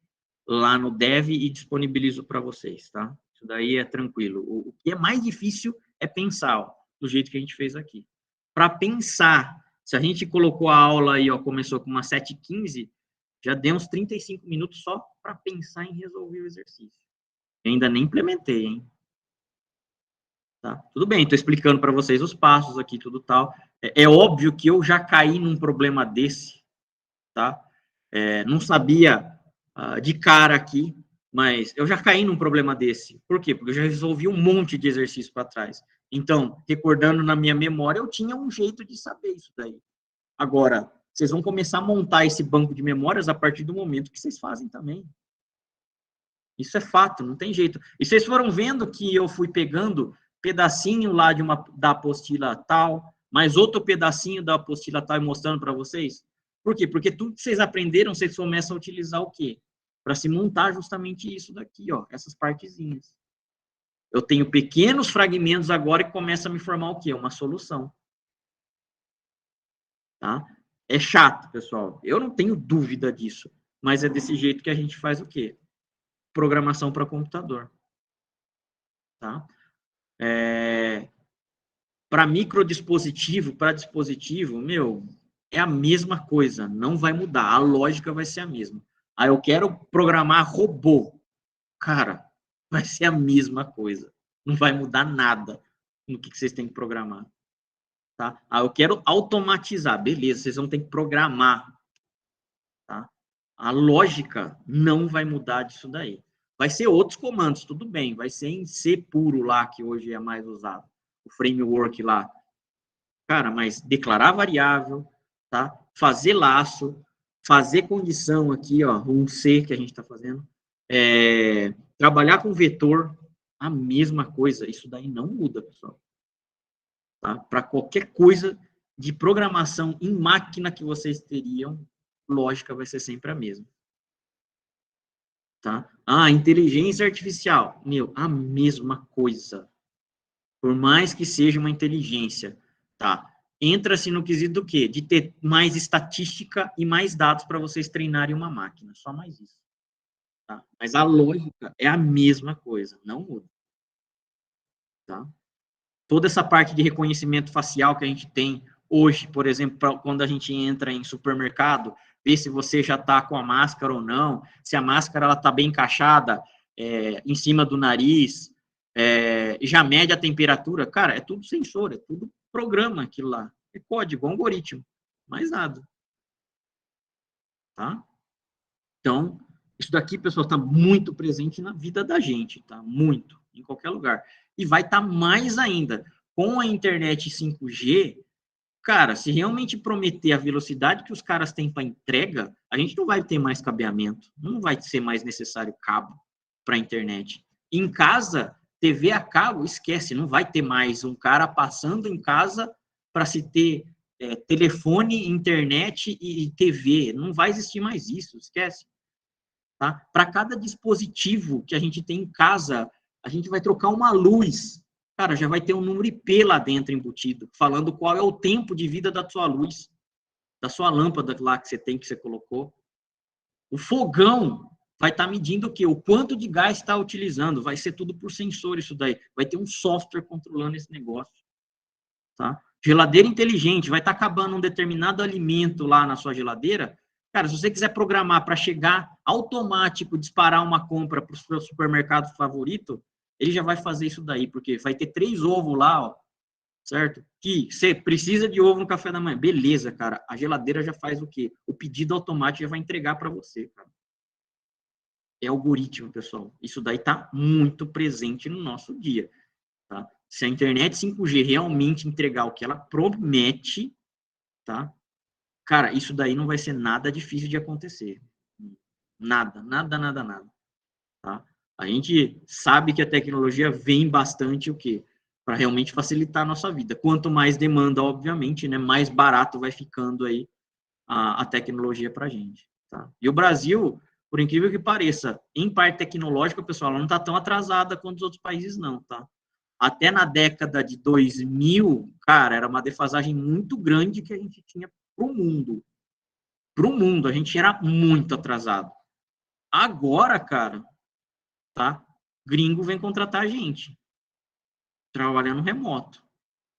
[SPEAKER 1] lá no dev e disponibilizo para vocês, tá? Isso daí é tranquilo. O que é mais difícil é pensar, ó, do jeito que a gente fez aqui. Para pensar, se a gente colocou a aula aí, ó, começou com uma 7h15, já deu uns 35 minutos só para pensar em resolver o exercício. Eu ainda nem implementei, hein? Tá? Tudo bem, estou explicando para vocês os passos aqui, tudo tal. É óbvio que eu já caí num problema desse, tá? Não sabia de cara aqui, mas eu já caí num problema desse. Por quê? Porque eu já resolvi um monte de exercício para trás. Então, recordando na minha memória, eu tinha um jeito de saber isso daí. Agora, vocês vão começar a montar esse banco de memórias a partir do momento que vocês fazem também. Isso é fato, não tem jeito. E vocês foram vendo que eu fui pegando pedacinho lá da apostila tal, mais outro pedacinho da apostila tal e mostrando para vocês? Por quê? Porque tudo que vocês aprenderam, vocês começam a utilizar o quê? Para se montar justamente isso daqui, ó, essas partezinhas. Eu tenho pequenos fragmentos agora que começa a me formar o quê? Uma solução. Tá? É chato, pessoal. Eu não tenho dúvida disso. Mas é desse jeito que a gente faz o quê? Programação para computador. Tá? Para microdispositivo, para dispositivo, meu, é a mesma coisa, não vai mudar, a lógica vai ser a mesma. Aí eu quero programar robô. Cara, vai ser a mesma coisa. Não vai mudar nada no que vocês têm que programar. Tá? Aí eu quero automatizar. Beleza, vocês vão ter que programar. Tá? A lógica não vai mudar disso daí. Vai ser outros comandos, tudo bem. Vai ser em C puro lá, que hoje é mais usado. O framework lá. Cara, mas declarar variável, tá? Fazer laço, fazer condição aqui, ó, um C que a gente está fazendo. Trabalhar com vetor, a mesma coisa. Isso daí não muda, pessoal. Tá? Para qualquer coisa de programação em máquina que vocês teriam, lógica vai ser sempre a mesma. Tá? Inteligência artificial. Meu, a mesma coisa. Por mais que seja uma inteligência, tá? Entra-se no quesito do quê? De ter mais estatística e mais dados para vocês treinarem uma máquina. Só mais isso. Tá? Mas a lógica é a mesma coisa, não muda. Tá? Toda essa parte de reconhecimento facial que a gente tem hoje, por exemplo, quando a gente entra em supermercado, ver se você já está com a máscara ou não, se a máscara está bem encaixada em cima do nariz, já mede a temperatura. Cara, é tudo sensor, é tudo programa aquilo lá. É código, algoritmo. Mais nada. Tá? Então, isso daqui, pessoal, está muito presente na vida da gente, tá? Muito, em qualquer lugar. E vai estar mais ainda. Com a internet 5G, cara, se realmente prometer a velocidade que os caras têm para entrega, a gente não vai ter mais cabeamento, não vai ser mais necessário cabo para a internet. Em casa, TV a cabo, esquece, não vai ter mais um cara passando em casa para se ter telefone, internet e TV. Não vai existir mais isso, esquece. Tá? Para cada dispositivo que a gente tem em casa, a gente vai trocar uma luz. Cara, já vai ter um número IP lá dentro embutido, falando qual é o tempo de vida da sua luz, da sua lâmpada lá que você colocou. O fogão vai estar medindo o quê? O quanto de gás está utilizando. Vai ser tudo por sensor isso daí. Vai ter um software controlando esse negócio. Tá? Geladeira inteligente, vai estar acabando um determinado alimento lá na sua geladeira. Cara, se você quiser programar para chegar automático, disparar uma compra para o seu supermercado favorito, ele já vai fazer isso daí, porque vai ter 3 ovos lá, ó, certo? Que você precisa de ovo no café da manhã. Beleza, cara. A geladeira já faz o quê? O pedido automático já vai entregar para você, cara. É algoritmo, pessoal. Isso daí está muito presente no nosso dia. Tá? Se a internet 5G realmente entregar o que ela promete, tá? Cara, isso daí não vai ser nada difícil de acontecer. Nada, nada, nada, nada. Tá? A gente sabe que a tecnologia vem bastante o quê? Para realmente facilitar a nossa vida. Quanto mais demanda, obviamente, né, mais barato vai ficando aí a tecnologia para a gente. Tá? E o Brasil, por incrível que pareça, em parte tecnológica, pessoal, ela não está tão atrasada quanto os outros países, não, tá? Até na década de 2000, cara, era uma defasagem muito grande que a gente tinha para o mundo. Para o mundo, a gente era muito atrasado. Agora, cara, tá? Gringo vem contratar a gente, trabalhando remoto,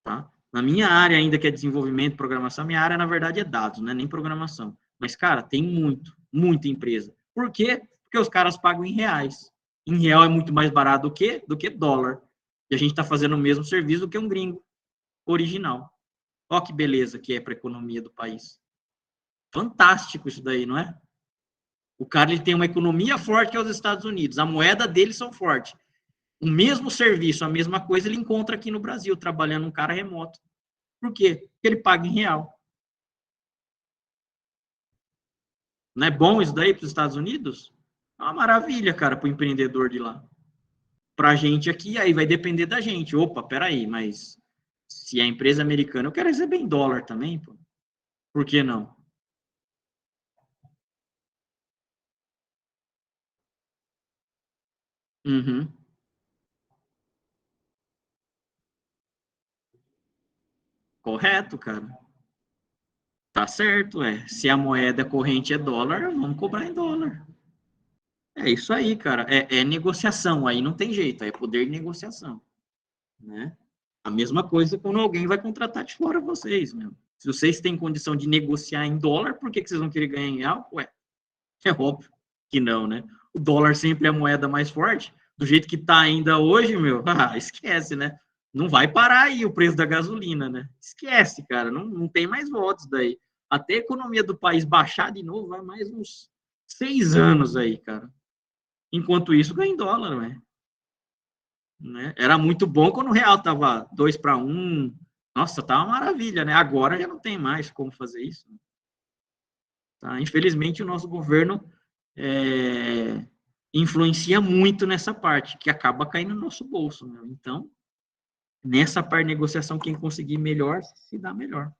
[SPEAKER 1] tá? Na minha área ainda, que é desenvolvimento, programação, minha área, na verdade, é dados, não é nem programação. Mas, cara, tem muita empresa. Por quê? Porque os caras pagam em reais. Em real é muito mais barato do que dólar. E a gente está fazendo o mesmo serviço do que um gringo original. Olha que beleza que é para a economia do país. Fantástico isso daí, não é? O cara ele tem uma economia forte que é os Estados Unidos. A moeda deles são forte. O mesmo serviço, a mesma coisa, ele encontra aqui no Brasil, trabalhando um cara remoto. Por quê? Porque ele paga em real. Não é bom isso daí para os Estados Unidos? É uma maravilha, cara, para o empreendedor de lá. Para a gente aqui, aí vai depender da gente. Opa, peraí, mas se a empresa americana, eu quero receber em dólar também, pô. Por que não? Uhum. Correto, cara. Tá certo, é. Se a moeda corrente é dólar, vamos cobrar em dólar. É isso aí, cara. É negociação, aí não tem jeito, é poder de negociação, né? A mesma coisa quando alguém vai contratar de fora vocês, meu. Se vocês têm condição de negociar em dólar, por que vocês vão querer ganhar em real? Ué, é óbvio que não, né? O dólar sempre é a moeda mais forte. Do jeito que tá ainda hoje, meu, esquece, né? Não vai parar aí o preço da gasolina, né? Esquece, cara, não tem mais votos daí. Até a economia do país baixar de novo, vai mais uns 6 anos aí, cara. Enquanto isso, ganha em dólar, né? Era muito bom quando o real tava 2 para 1. Nossa, tá uma maravilha, né? Agora já não tem mais como fazer isso. Tá? Infelizmente, o nosso governo influencia muito nessa parte, que acaba caindo no nosso bolso. Né? Então, nessa parte de negociação, quem conseguir melhor, se dá melhor.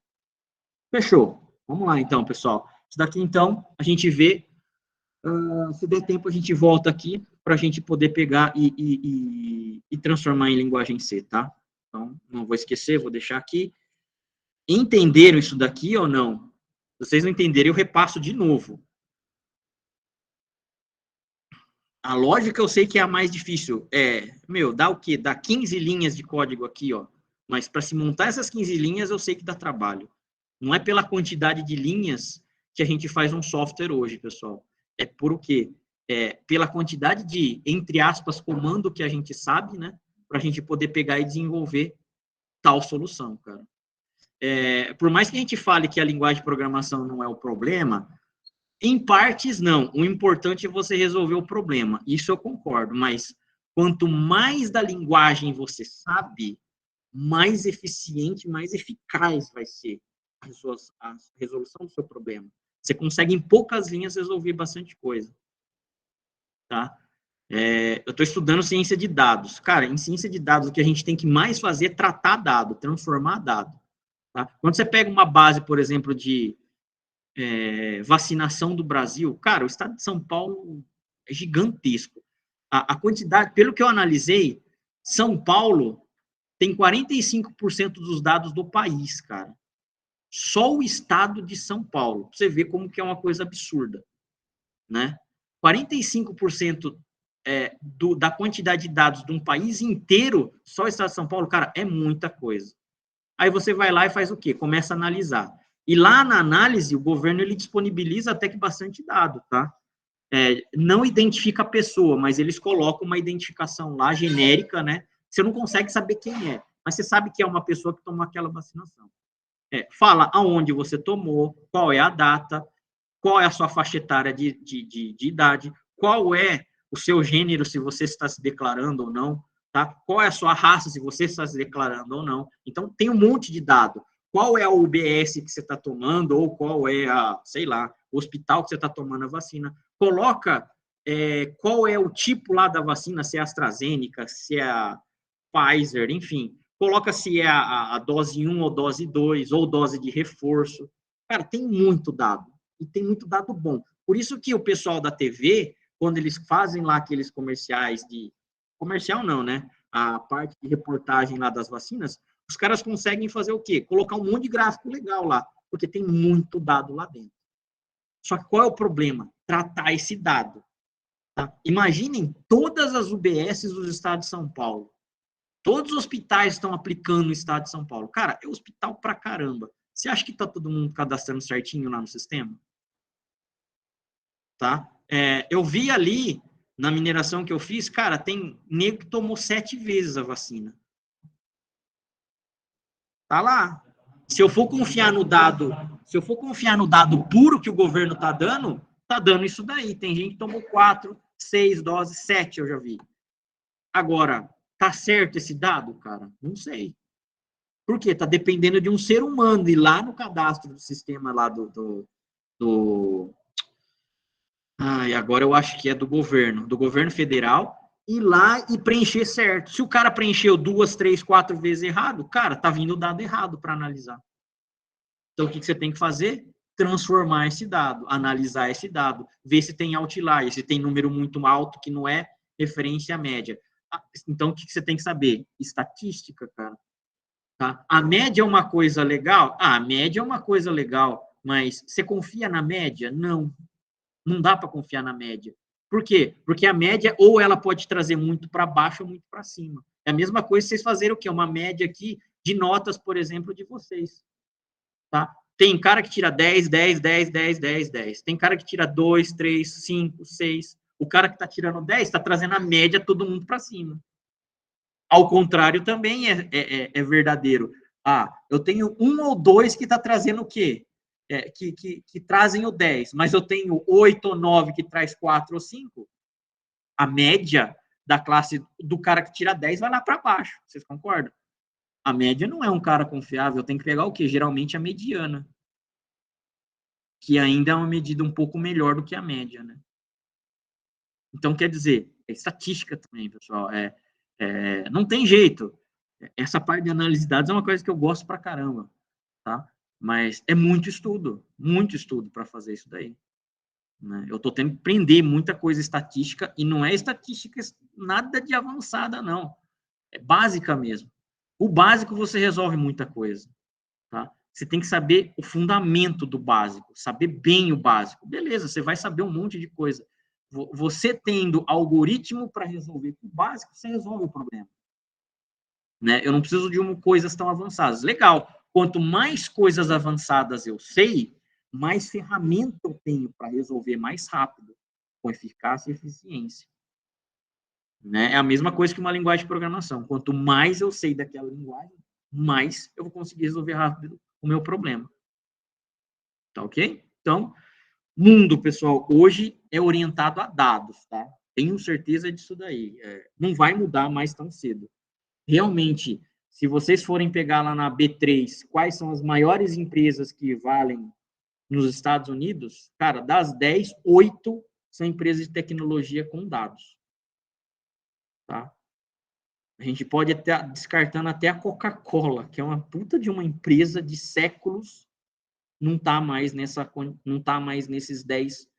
[SPEAKER 1] Fechou. Vamos lá, então, pessoal. Isso daqui, então, a gente vê. Se der tempo, a gente volta aqui para a gente poder pegar e transformar em linguagem C, tá? Então, não vou esquecer, vou deixar aqui. Entenderam isso daqui ou não? Se vocês não entenderem, eu repasso de novo. A lógica eu sei que é a mais difícil. Dá o quê? Dá 15 linhas de código aqui, ó. Mas para se montar essas 15 linhas, eu sei que dá trabalho. Não é pela quantidade de linhas que a gente faz um software hoje, pessoal. É por o quê? Pela quantidade de, entre aspas, comando que a gente sabe, né? Para a gente poder pegar e desenvolver tal solução, cara. por mais que a gente fale que a linguagem de programação não é o problema, em partes não. O importante é você resolver o problema. Isso eu concordo, mas quanto mais da linguagem você sabe, mais eficiente, mais eficaz vai ser a resolução do seu problema. Você consegue, em poucas linhas, resolver bastante coisa. Tá? Eu estou estudando ciência de dados. Cara, em ciência de dados, o que a gente tem que mais fazer é tratar dado, transformar dado. Tá? Quando você pega uma base, por exemplo, de vacinação do Brasil, cara, o estado de São Paulo é gigantesco. A quantidade, pelo que eu analisei, São Paulo tem 45% dos dados do país, cara. Só o estado de São Paulo. Você vê como que é uma coisa absurda, né? 45% da quantidade de dados de um país inteiro, só o estado de São Paulo, cara, é muita coisa. Aí você vai lá e faz o quê? Começa a analisar. E lá na análise, o governo ele disponibiliza até que bastante dado, tá? Não identifica a pessoa, mas eles colocam uma identificação lá genérica, né? Você não consegue saber quem é, mas você sabe que é uma pessoa que tomou aquela vacinação. Fala aonde você tomou, qual é a data, qual é a sua faixa etária de idade, qual é o seu gênero, se você está se declarando ou não, tá? Qual é a sua raça, se você está se declarando ou não. Então, tem um monte de dado. Qual é a UBS que você está tomando, ou qual é sei lá, o hospital que você está tomando a vacina. Coloca qual é o tipo lá da vacina, se é a AstraZeneca, se é a Pfizer, enfim. Coloca se é a dose 1 ou dose 2, ou dose de reforço. Cara, tem muito dado. E tem muito dado bom. Por isso que o pessoal da TV, quando eles fazem lá aqueles comerciais de... Comercial não, né? A parte de reportagem lá das vacinas, os caras conseguem fazer o quê? Colocar um monte de gráfico legal lá, porque tem muito dado lá dentro. Só que qual é o problema? Tratar esse dado. Tá? Imaginem todas as UBSs do estado de São Paulo. Todos os hospitais estão aplicando no estado de São Paulo. Cara, é hospital pra caramba. Você acha que está todo mundo cadastrando certinho lá no sistema? Tá? Eu vi ali, na mineração que eu fiz, cara, tem nego que tomou 7 vezes a vacina. Tá lá. Se eu for confiar no dado puro que o governo tá dando isso daí. Tem gente que tomou 4, 6 doses, 7 eu já vi. Agora, tá certo esse dado, cara? Não sei. Por quê? Tá dependendo de um ser humano ir lá no cadastro do sistema lá agora eu acho que é do governo federal, ir lá e preencher certo. Se o cara preencheu 2, 3, 4 vezes errado, cara, tá vindo o dado errado para analisar. Então, o que você tem que fazer? Transformar esse dado, analisar esse dado, ver se tem outlier, se tem número muito alto que não é referência à média. Então, o que você tem que saber? Estatística, cara. Tá? A média é uma coisa legal? A média é uma coisa legal, mas você confia na média? Não. Não dá para confiar na média. Por quê? Porque a média, ou ela pode trazer muito para baixo ou muito para cima. É a mesma coisa vocês fazerem o quê? Uma média aqui de notas, por exemplo, de vocês. Tá? Tem cara que tira 10, 10, 10, 10, 10, 10. Tem cara que tira 2, 3, 5, 6. O cara que está tirando 10 está trazendo a média todo mundo para cima. Ao contrário, também é verdadeiro. Eu tenho 1 ou 2 que está trazendo o quê? Que trazem o 10, mas eu tenho 8 ou 9 que traz 4 ou 5. A média da classe do cara que tira 10 vai lá para baixo. Vocês concordam? A média não é um cara confiável, tem que pegar o quê? Geralmente a mediana, que ainda é uma medida um pouco melhor do que a média, né? Então, quer dizer, é estatística também, pessoal. Não tem jeito. Essa parte de análise de dados é uma coisa que eu gosto pra caramba, tá? Mas é muito estudo para fazer isso daí. Né? Eu estou tendo que aprender muita coisa estatística, e não é estatística nada de avançada, não. É básica mesmo. O básico você resolve muita coisa. Tá? Você tem que saber o fundamento do básico, saber bem o básico. Beleza, você vai saber um monte de coisa. Você tendo algoritmo para resolver o básico, você resolve o problema. Né? Eu não preciso de coisas tão avançadas. Legal. Quanto mais coisas avançadas eu sei, mais ferramenta eu tenho para resolver mais rápido, com eficácia e eficiência. Né? É a mesma coisa que uma linguagem de programação. Quanto mais eu sei daquela linguagem, mais eu vou conseguir resolver rápido o meu problema. Tá ok? Então, mundo, pessoal, hoje é orientado a dados, tá? Tenho certeza disso daí. Não vai mudar mais tão cedo. Realmente, se vocês forem pegar lá na B3, quais são as maiores empresas que valem nos Estados Unidos, cara, das 10, 8 são empresas de tecnologia com dados. Tá? A gente pode até descartando até a Coca-Cola, que é uma puta de uma empresa de séculos, não está mais nesses 10,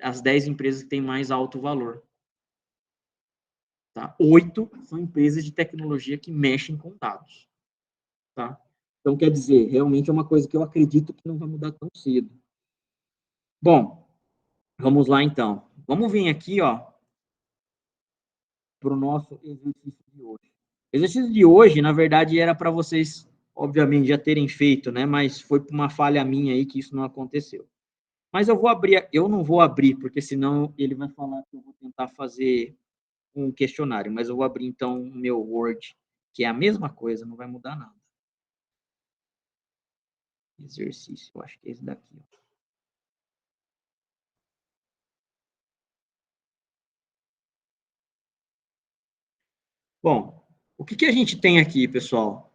[SPEAKER 1] as 10 empresas que têm mais alto valor. Tá? 8 são empresas de tecnologia que mexem com dados. Tá? Então, quer dizer, realmente é uma coisa que eu acredito que não vai mudar tão cedo. Bom, vamos lá então. Vamos vir aqui, ó, para o nosso exercício de hoje. O exercício de hoje, na verdade, era para vocês, obviamente, já terem feito, né? Mas foi por uma falha minha aí que isso não aconteceu. Mas eu não vou abrir, porque senão ele vai falar que eu vou tentar fazer um questionário, mas eu vou abrir então o meu Word, que é a mesma coisa, não vai mudar nada. Exercício, eu acho que é esse daqui. Ó. Bom, o que a gente tem aqui, pessoal?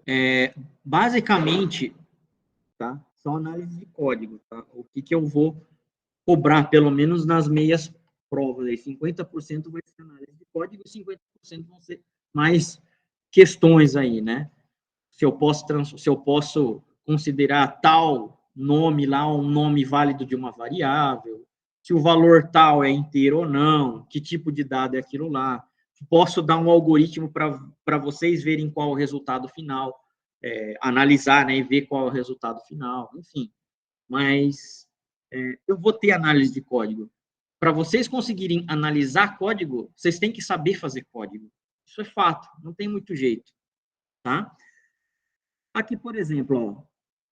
[SPEAKER 1] Basicamente, tá? São análises de código, tá? O que eu vou cobrar, pelo menos nas meias provas, aí, 50% vai ser análise de código e 50% vão ser mais questões aí, né? Se eu posso considerar tal nome lá um nome válido de uma variável, se o valor tal é inteiro ou não, que tipo de dado é aquilo lá. Posso dar um algoritmo para vocês verem qual é o resultado final, analisar, né, e ver qual é o resultado final, enfim. Mas eu vou ter análise de código. Para vocês conseguirem analisar código, vocês têm que saber fazer código. Isso é fato, não tem muito jeito, tá? Aqui, por exemplo, ó,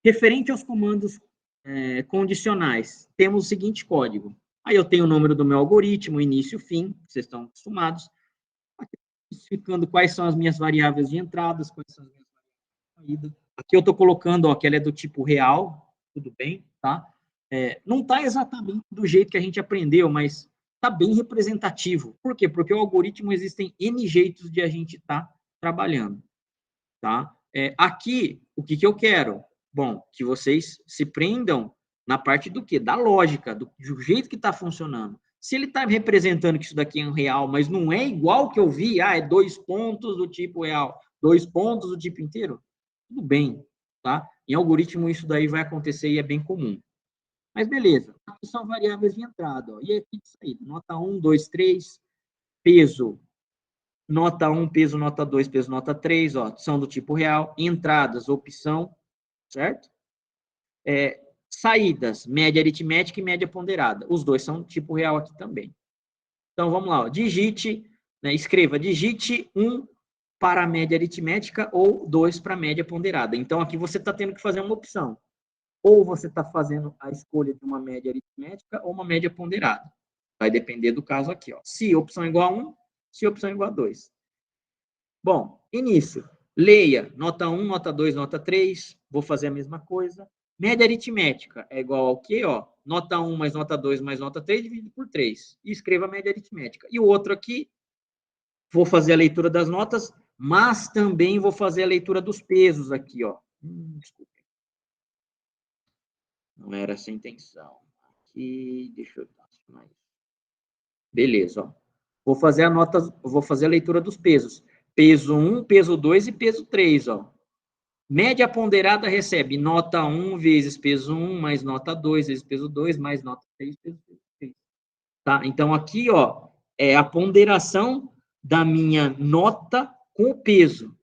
[SPEAKER 1] referente aos comandos condicionais, temos o seguinte código. Aí eu tenho o número do meu algoritmo, início e fim, vocês estão acostumados. Aqui, especificando quais são as minhas variáveis de entradas, quais são as minhas variáveis de saída. Aqui eu estou colocando ó, que ela é do tipo real, tudo bem, tá? Não está exatamente do jeito que a gente aprendeu, mas está bem representativo. Por quê? Porque o algoritmo existem N jeitos de a gente estar trabalhando, tá? Aqui, o que eu quero? Bom, que vocês se prendam na parte do quê? Da lógica, do jeito que está funcionando. Se ele está representando que isso daqui é um real, mas não é igual que eu vi, é 2 pontos do tipo real, 2 pontos do tipo inteiro, tudo bem, tá? Em algoritmo isso daí vai acontecer e é bem comum. Mas beleza, aqui são variáveis de entrada, ó, e aqui de saída, nota 1, 2, 3, peso, nota 1, peso, nota 2, peso, nota 3, ó, são do tipo real, entradas, opção, certo? Saídas, média aritmética e média ponderada, os dois são tipo real aqui também. Então, vamos lá, ó, digite, né, escreva, digite 1 para a média aritmética ou 2 para a média ponderada. Então, aqui você está tendo que fazer uma opção. Ou você está fazendo a escolha de uma média aritmética ou uma média ponderada. Vai depender do caso aqui. Ó. Se opção igual a 1, se opção igual a 2. Bom, início. Leia, nota 1, nota 2, nota 3. Vou fazer a mesma coisa. Média aritmética é igual ao quê? Ó? Nota 1 mais nota 2 mais nota 3 dividido por 3. E escreva a média aritmética. E o outro aqui, vou fazer a leitura das notas, mas também vou fazer a leitura dos pesos aqui. Ó. Desculpa. Não era essa a intenção. Aqui, deixa eu dar mais. Beleza, ó. Vou fazer a leitura dos pesos. Peso 1, peso 2 e peso 3, ó. Média ponderada recebe nota 1 vezes peso 1, mais nota 2 vezes peso 2, mais nota 3 vezes peso 3. Tá? Então, aqui, ó, é a ponderação da minha nota com o peso.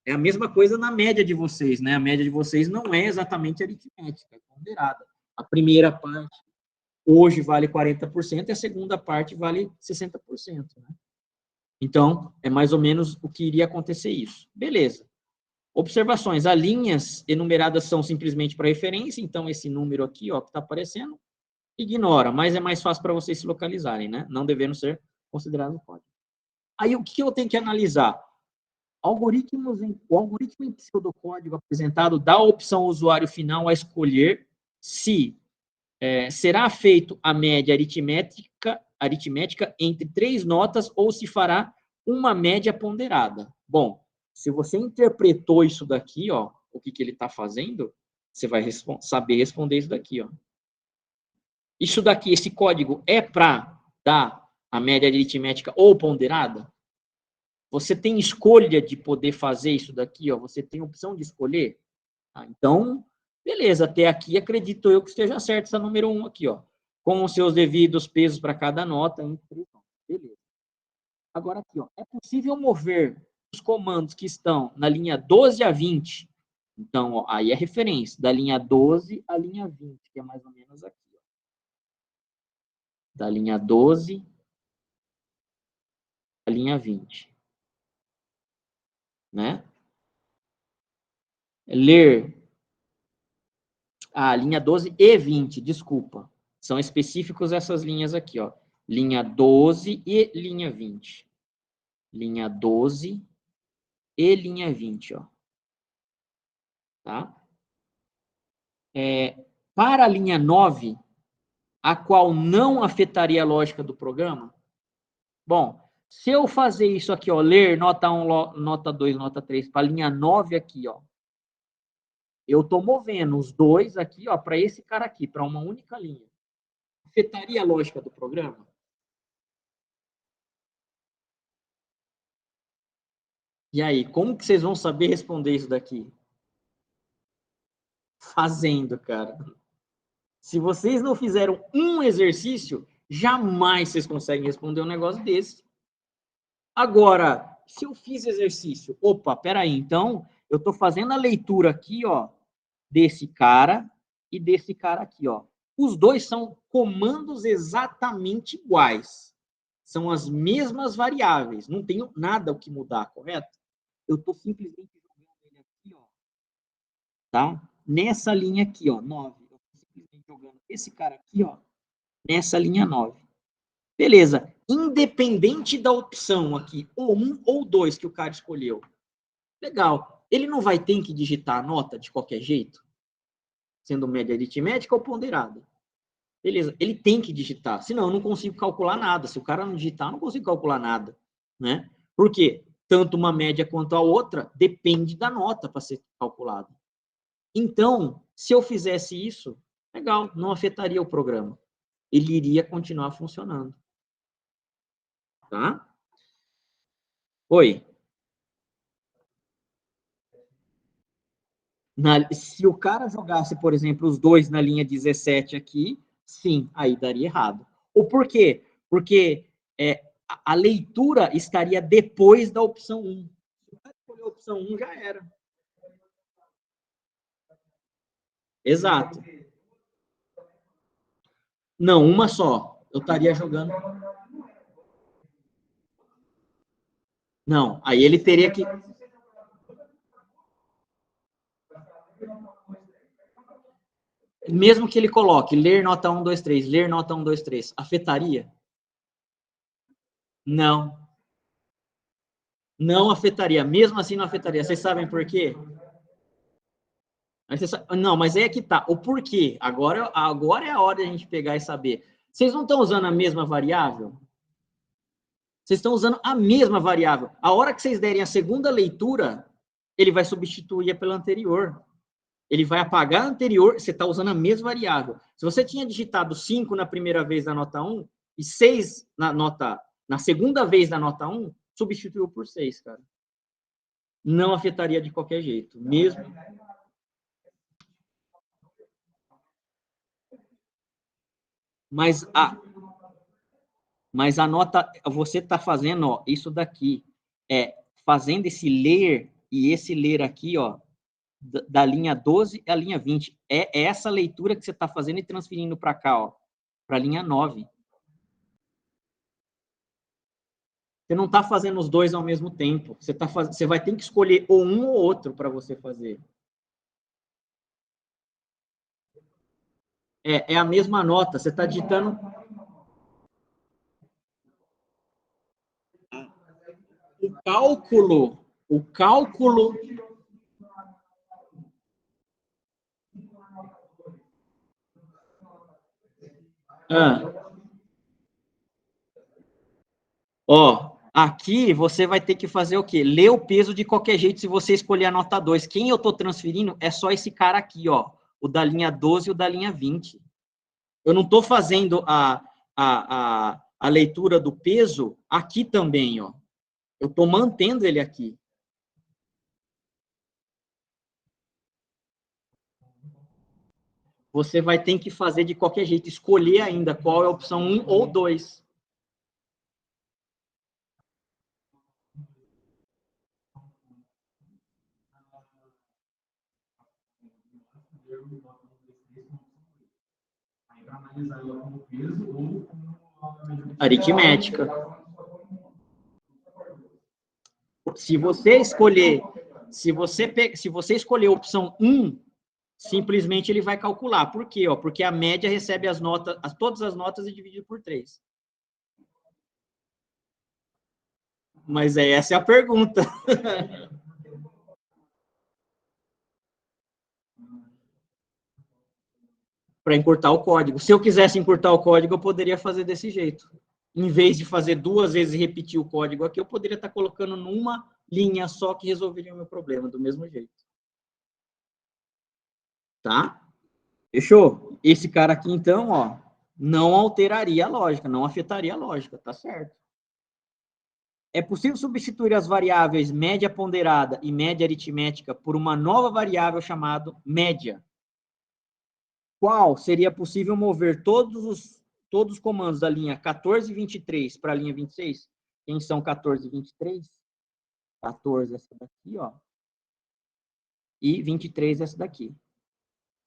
[SPEAKER 1] É a mesma coisa na média de vocês, né? A média de vocês não é exatamente aritmética, é ponderada. A primeira parte hoje vale 40% e a segunda parte vale 60%. Né? Então, é mais ou menos o que iria acontecer isso. Beleza. Observações. As linhas enumeradas são simplesmente para referência, então esse número aqui, ó, que está aparecendo, ignora, mas é mais fácil para vocês se localizarem, né? Não devendo ser considerado código. Aí, o que eu tenho que analisar? O algoritmo em pseudocódigo apresentado dá a opção ao usuário final a escolher se será feito a média aritmética entre 3 notas ou se fará uma média ponderada. Bom, se você interpretou isso daqui, ó, o que ele está fazendo, você vai saber responder isso daqui, ó. Isso daqui, esse código é para dar a média aritmética ou ponderada? Você tem escolha de poder fazer isso daqui, ó. Você tem opção de escolher? Então, beleza, até aqui acredito eu que esteja certo essa número 1 aqui, ó. Com os seus devidos pesos para cada nota. Beleza. Agora aqui, ó. É possível mover os comandos que estão na linha 12 a 20. Então, ó, aí é referência, da linha 12 à linha 20, que é mais ou menos aqui, ó. Da linha 12 à linha 20. Né? Ler linha 12 e 20, desculpa. São específicos essas linhas aqui, ó. Linha 12 e linha 20. Linha 12 e linha 20, ó. Tá? Para a linha 9, a qual não afetaria a lógica do programa, bom, se eu fazer isso aqui, ó, ler nota 1, nota 2, nota 3, para a linha 9 aqui, ó, eu estou movendo os dois aqui, ó, para esse cara aqui, para uma única linha. Afetaria a lógica do programa? E aí, como que vocês vão saber responder isso daqui? Fazendo, cara. Se vocês não fizeram um exercício, jamais vocês conseguem responder um negócio desse. Agora, se eu fiz exercício, opa, peraí, então eu estou fazendo a leitura aqui, ó, desse cara e desse cara aqui, ó. Os dois são comandos exatamente iguais. São as mesmas variáveis. Não tenho nada o que mudar, correto? Eu estou simplesmente jogando ele aqui, ó. Tá? Nessa linha aqui, ó, 9. Eu estou simplesmente jogando esse cara aqui, ó, nessa linha 9. Beleza. Independente da opção aqui, ou 1 ou 2 que o cara escolheu. Legal. Ele não vai ter que digitar a nota de qualquer jeito? Sendo média aritmética ou ponderada. Beleza. Ele tem que digitar. Senão eu não consigo calcular nada. Se o cara não digitar, eu não consigo calcular nada. Né? Por quê? Tanto uma média quanto a outra depende da nota para ser calculada. Então, se eu fizesse isso, legal, não afetaria o programa. Ele iria continuar funcionando. Tá? Oi. Se o cara jogasse, por exemplo, os dois na linha 17 aqui, sim, aí daria errado. O porquê? Porque a leitura estaria depois da opção 1. Se o cara escolher a opção 1, já era. Exato. Não, uma só. Eu estaria jogando... Não, aí ele teria que... Mesmo que ele coloque ler nota 1, 2, 3, ler nota 1, 2, 3, afetaria? Não. Não afetaria. Mesmo assim, não afetaria. Vocês sabem por quê? Não, mas aí é que tá. O porquê? Agora é a hora de a gente pegar e saber. Vocês não estão usando a mesma variável? Vocês estão usando a mesma variável. A hora que vocês derem a segunda leitura, ele vai substituir pela anterior. Ele vai apagar a anterior, você está usando a mesma variável. Se você tinha digitado 5 na primeira vez da nota 1 e 6 na segunda vez da nota 1, substituiu por 6, cara. Não afetaria de qualquer jeito. Mesmo... Mas a nota, você está fazendo, ó, isso daqui, fazendo esse ler e esse ler aqui, ó, da linha 12 à linha 20. É essa leitura que você está fazendo e transferindo para cá, ó, para a linha 9. Você não está fazendo os dois ao mesmo tempo. Você vai ter que escolher ou um ou outro para você fazer. É a mesma nota. Você está digitando... O cálculo O cálculo... Ó, aqui você vai ter que fazer o quê? Ler o peso de qualquer jeito se você escolher a nota 2. Quem eu estou transferindo é só esse cara aqui, ó. O da linha 12 e o da linha 20. Eu não estou fazendo a leitura do peso aqui também, ó. Eu estou mantendo ele aqui. Você vai ter que fazer de qualquer jeito, escolher ainda qual é a opção 1 ou 2. Aritmética. Se você escolher a opção 1, simplesmente ele vai calcular. Por quê? Porque a média recebe as notas, todas as notas e divide por 3. Mas essa é a pergunta. Para encurtar o código. Se eu quisesse encurtar o código, eu poderia fazer desse jeito. Em vez de fazer 2 vezes e repetir o código aqui, eu poderia estar colocando numa linha só que resolveria o meu problema, do mesmo jeito. Tá? Fechou? Esse cara aqui, então, ó, não alteraria a lógica, não afetaria a lógica, tá certo? É possível substituir as variáveis média ponderada e média aritmética por uma nova variável chamada média. Qual seria possível mover todos os comandos da linha 14 e 23 para a linha 26? Quem são 14 e 23? 14 essa daqui, ó. E 23 essa daqui.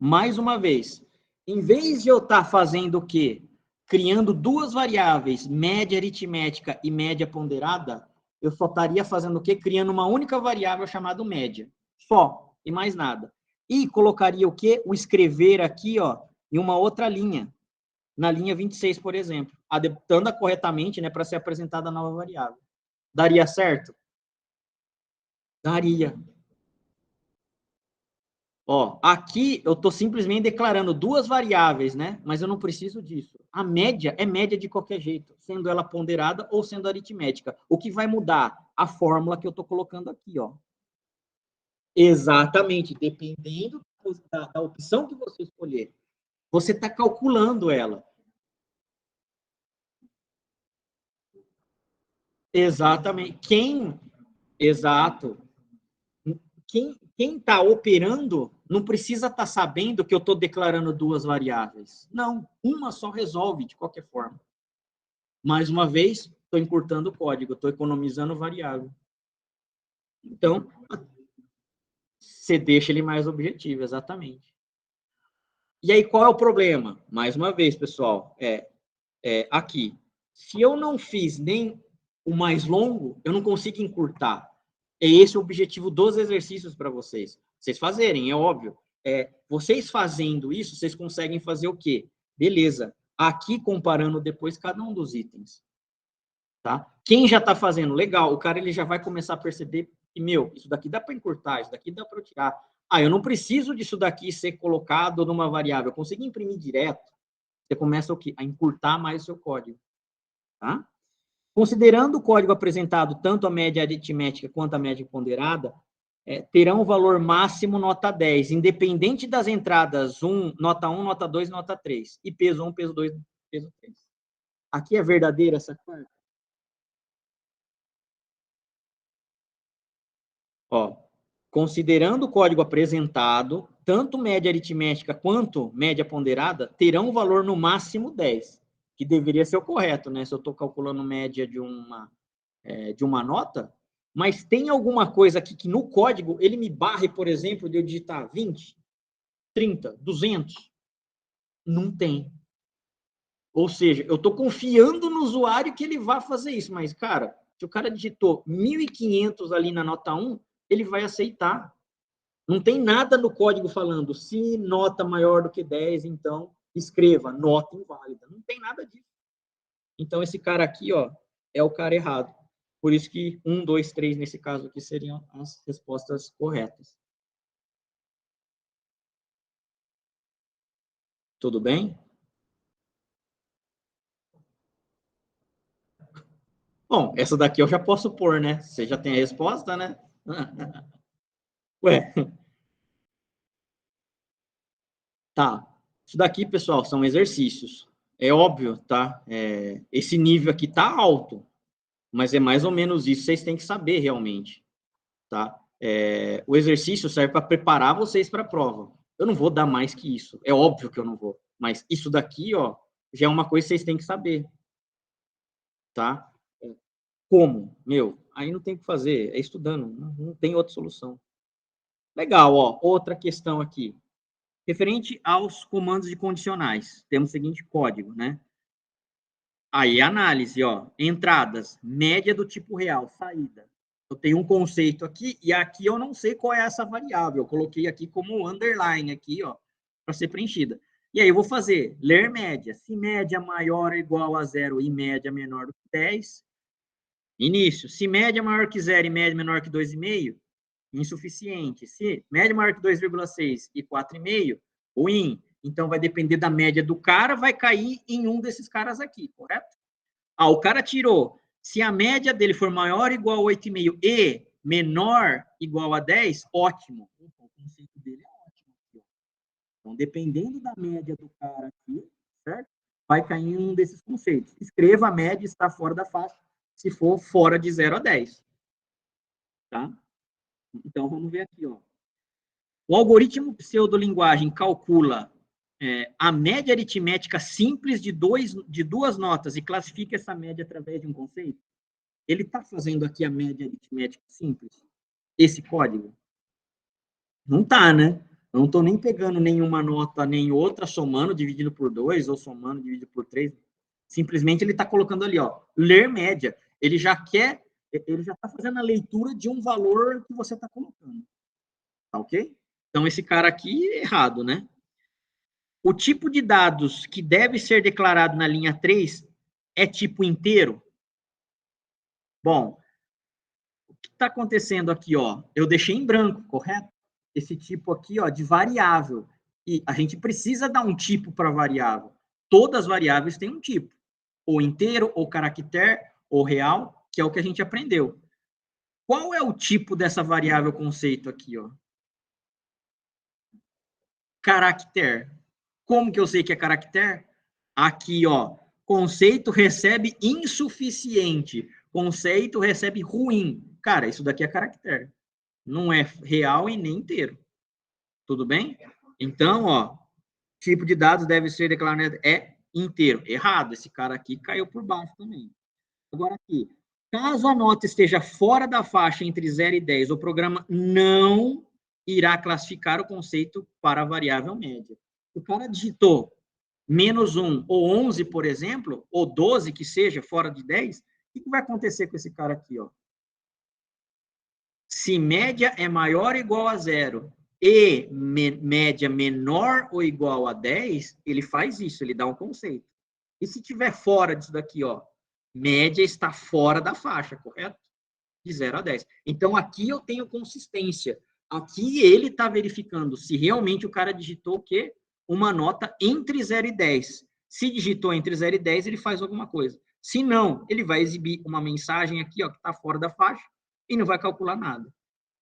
[SPEAKER 1] Mais uma vez, em vez de eu estar fazendo o quê? Criando 2 variáveis, média aritmética e média ponderada, eu só estaria fazendo o quê? Criando uma única variável chamada média. Só, e mais nada. E colocaria o quê? O escrever aqui, ó, em uma outra linha. Na linha 26, por exemplo. Adaptando-a corretamente, né, para ser apresentada a nova variável. Daria certo? Daria. Ó, aqui eu estou simplesmente declarando 2 variáveis, né? Mas eu não preciso disso. A média é média de qualquer jeito, sendo ela ponderada ou sendo aritmética. O que vai mudar? A fórmula que eu estou colocando aqui, ó. Exatamente, dependendo da opção que você escolher. Você está calculando ela. Exatamente. Exato. Quem está operando não precisa estar sabendo que eu estou declarando 2 variáveis. Não, uma só resolve de qualquer forma. Mais uma vez, estou encurtando o código, estou economizando variável. Então, você deixa ele mais objetivo, exatamente. E aí, qual é o problema? Mais uma vez, pessoal, aqui. Se eu não fiz nem o mais longo, eu não consigo encurtar. É esse o objetivo dos exercícios para vocês. Vocês fazerem, é óbvio. Vocês fazendo isso, vocês conseguem fazer o quê? Beleza. Aqui, comparando depois cada um dos itens. Tá? Quem já está fazendo, legal, o cara ele já vai começar a perceber que, isso daqui dá para encurtar, isso daqui dá para eu tirar. Eu não preciso disso daqui ser colocado numa variável, eu consigo imprimir direto. Você começa o quê? A encurtar mais o seu código. Tá? Considerando o código apresentado, tanto a média aritmética quanto a média ponderada, terão o valor máximo nota 10, independente das entradas nota 1, nota 2 e nota 3. E peso 1, peso 2, peso 3. Aqui é verdadeira essa quarta? Ó, considerando o código apresentado, tanto média aritmética quanto média ponderada terão o valor no máximo 10, que deveria ser o correto, né? Se eu estou calculando média de uma nota, mas tem alguma coisa aqui que no código ele me barre, por exemplo, de eu digitar 20, 30, 200? Não tem. Ou seja, eu estou confiando no usuário que ele vai fazer isso, mas, cara, se o cara digitou 1.500 ali na nota 1, ele vai aceitar. Não tem nada no código falando, se nota maior do que 10, então escreva, nota inválida. Não tem nada disso. Então, esse cara aqui, ó, é o cara errado. Por isso que 1, 2, 3, nesse caso aqui, seriam as respostas corretas. Tudo bem? Bom, essa daqui eu já posso pôr, né? Você já tem a resposta, né? Ué. Tá. Isso daqui, pessoal, são exercícios. É óbvio, tá? Esse nível aqui tá alto, mas é mais ou menos isso, vocês têm que saber realmente, tá? O exercício serve para preparar vocês para a prova. Eu não vou dar mais que isso. É óbvio que eu não vou. Mas isso daqui, ó, já é uma coisa que vocês têm que saber, tá? Como? Meu, aí não tem o que fazer, é estudando, não tem outra solução. Legal, ó, outra questão aqui. Referente aos comandos de condicionais, temos o seguinte código, né? Aí, análise, ó, entradas, média do tipo real, saída. Eu tenho um conceito aqui, e aqui eu não sei qual é essa variável. Eu coloquei aqui como underline, aqui, ó, para ser preenchida. E aí eu vou fazer, ler média. Se média maior ou igual a 0 e média menor do que 10, início. Se média maior que 0 e média menor que 2,5, insuficiente. Se média maior que 2,6 e 4,5, ruim. Então, vai depender da média do cara, vai cair em um desses caras aqui, correto? O cara tirou. Se a média dele for maior ou igual a 8,5 e menor igual a 10, ótimo. O conceito dele é ótimo. Então, dependendo da média do cara aqui, certo? Vai cair em um desses conceitos. Escreva a média está fora da faixa, se for fora de 0 a 10. Tá? Então, vamos ver aqui, ó. O algoritmo pseudolinguagem calcula a média aritmética simples de duas notas e classifica essa média através de um conceito? Ele está fazendo aqui a média aritmética simples? Esse código? Não está, né? Eu não estou nem pegando nenhuma nota nem outra, somando, dividindo por 2, ou somando, dividido por 3. Simplesmente ele está colocando ali, ó, ler média. Ele já está fazendo a leitura de um valor que você está colocando. Tá ok? Então, esse cara aqui é errado, né? O tipo de dados que deve ser declarado na linha 3 é tipo inteiro? Bom, o que está acontecendo aqui, ó? Eu deixei em branco, correto? Esse tipo aqui, ó, de variável. E a gente precisa dar um tipo para variável. Todas as variáveis têm um tipo. Ou inteiro, ou caractere, ou real, que é o que a gente aprendeu. Qual é o tipo dessa variável conceito aqui, ó? Caractere. Como que eu sei que é caractere? Aqui, ó, conceito recebe insuficiente, conceito recebe ruim. Cara, isso daqui é caractere. Não é real e nem inteiro. Tudo bem? Então, ó, tipo de dados deve ser declarado inteiro. Errado, esse cara aqui caiu por baixo também. Agora aqui, caso a nota esteja fora da faixa entre 0 e 10, o programa não irá classificar o conceito para a variável média. O cara digitou -1 ou 11, por exemplo, ou 12, que seja, fora de 10, o que vai acontecer com esse cara aqui, ó? Se média é maior ou igual a 0 e média menor ou igual a 10, ele faz isso, ele dá um conceito. E se tiver fora disso daqui, ó, média está fora da faixa, correto? De 0 a 10. Então, aqui eu tenho consistência. Aqui ele está verificando se realmente o cara digitou o quê? Uma nota entre 0 e 10. Se digitou entre 0 e 10, ele faz alguma coisa. Se não, ele vai exibir uma mensagem aqui, ó, que está fora da faixa e não vai calcular nada.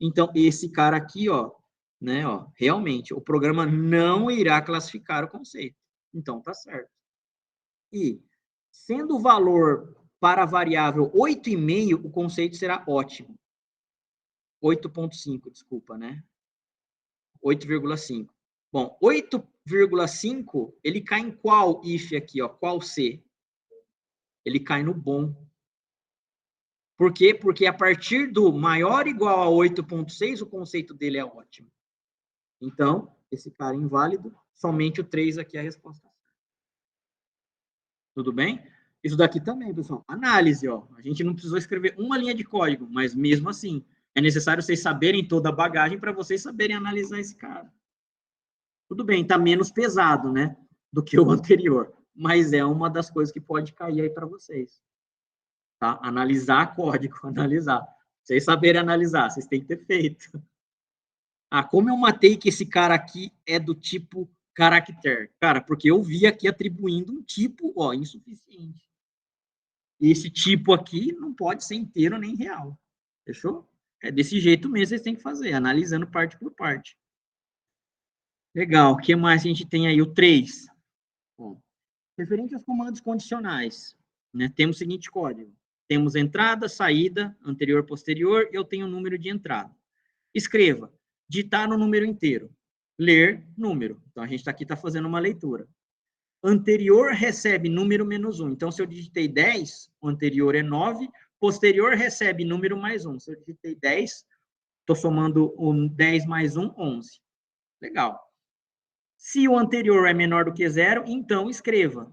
[SPEAKER 1] Então, esse cara aqui, ó, né, ó, realmente, o programa não irá classificar o conceito. Então, tá certo. E, sendo o valor para a variável 8,5, o conceito será ótimo. 8,5, desculpa, né? 8,5. Bom, 8,5, ele cai em qual if aqui, ó? Qual C? Ele cai no bom. Por quê? Porque a partir do maior ou igual a 8,6, o conceito dele é ótimo. Então, esse cara é inválido, somente o 3 aqui é a resposta. Tudo bem? Isso daqui também, pessoal. Análise, ó. A gente não precisou escrever uma linha de código, mas mesmo assim, é necessário vocês saberem toda a bagagem para vocês saberem analisar esse cara. Tudo bem, está menos pesado, né, do que o anterior, mas é uma das coisas que pode cair aí para vocês. tá? Analisar código, analisar. Vocês saberem analisar, vocês têm que ter feito. Ah, como eu matei que esse cara aqui é do tipo caractere? Cara, porque eu vi aqui atribuindo um tipo, ó, insuficiente. E esse tipo aqui não pode ser inteiro nem real. Fechou? É desse jeito mesmo que vocês têm que fazer, analisando parte por parte. Legal. O que mais a gente tem aí? O 3. Bom, referente aos comandos condicionais, né, temos o seguinte código. Temos entrada, saída, anterior, posterior, e eu tenho o número de entrada. Escreva, digitar no número inteiro. Ler, número. Então, a gente aqui está fazendo uma leitura. Anterior recebe número menos 1. Então, se eu digitei 10, o anterior é 9, posterior recebe número mais 1. Se eu digitei 10, estou somando 10 mais 1, 11. Legal. Se o anterior é menor do que 0, então escreva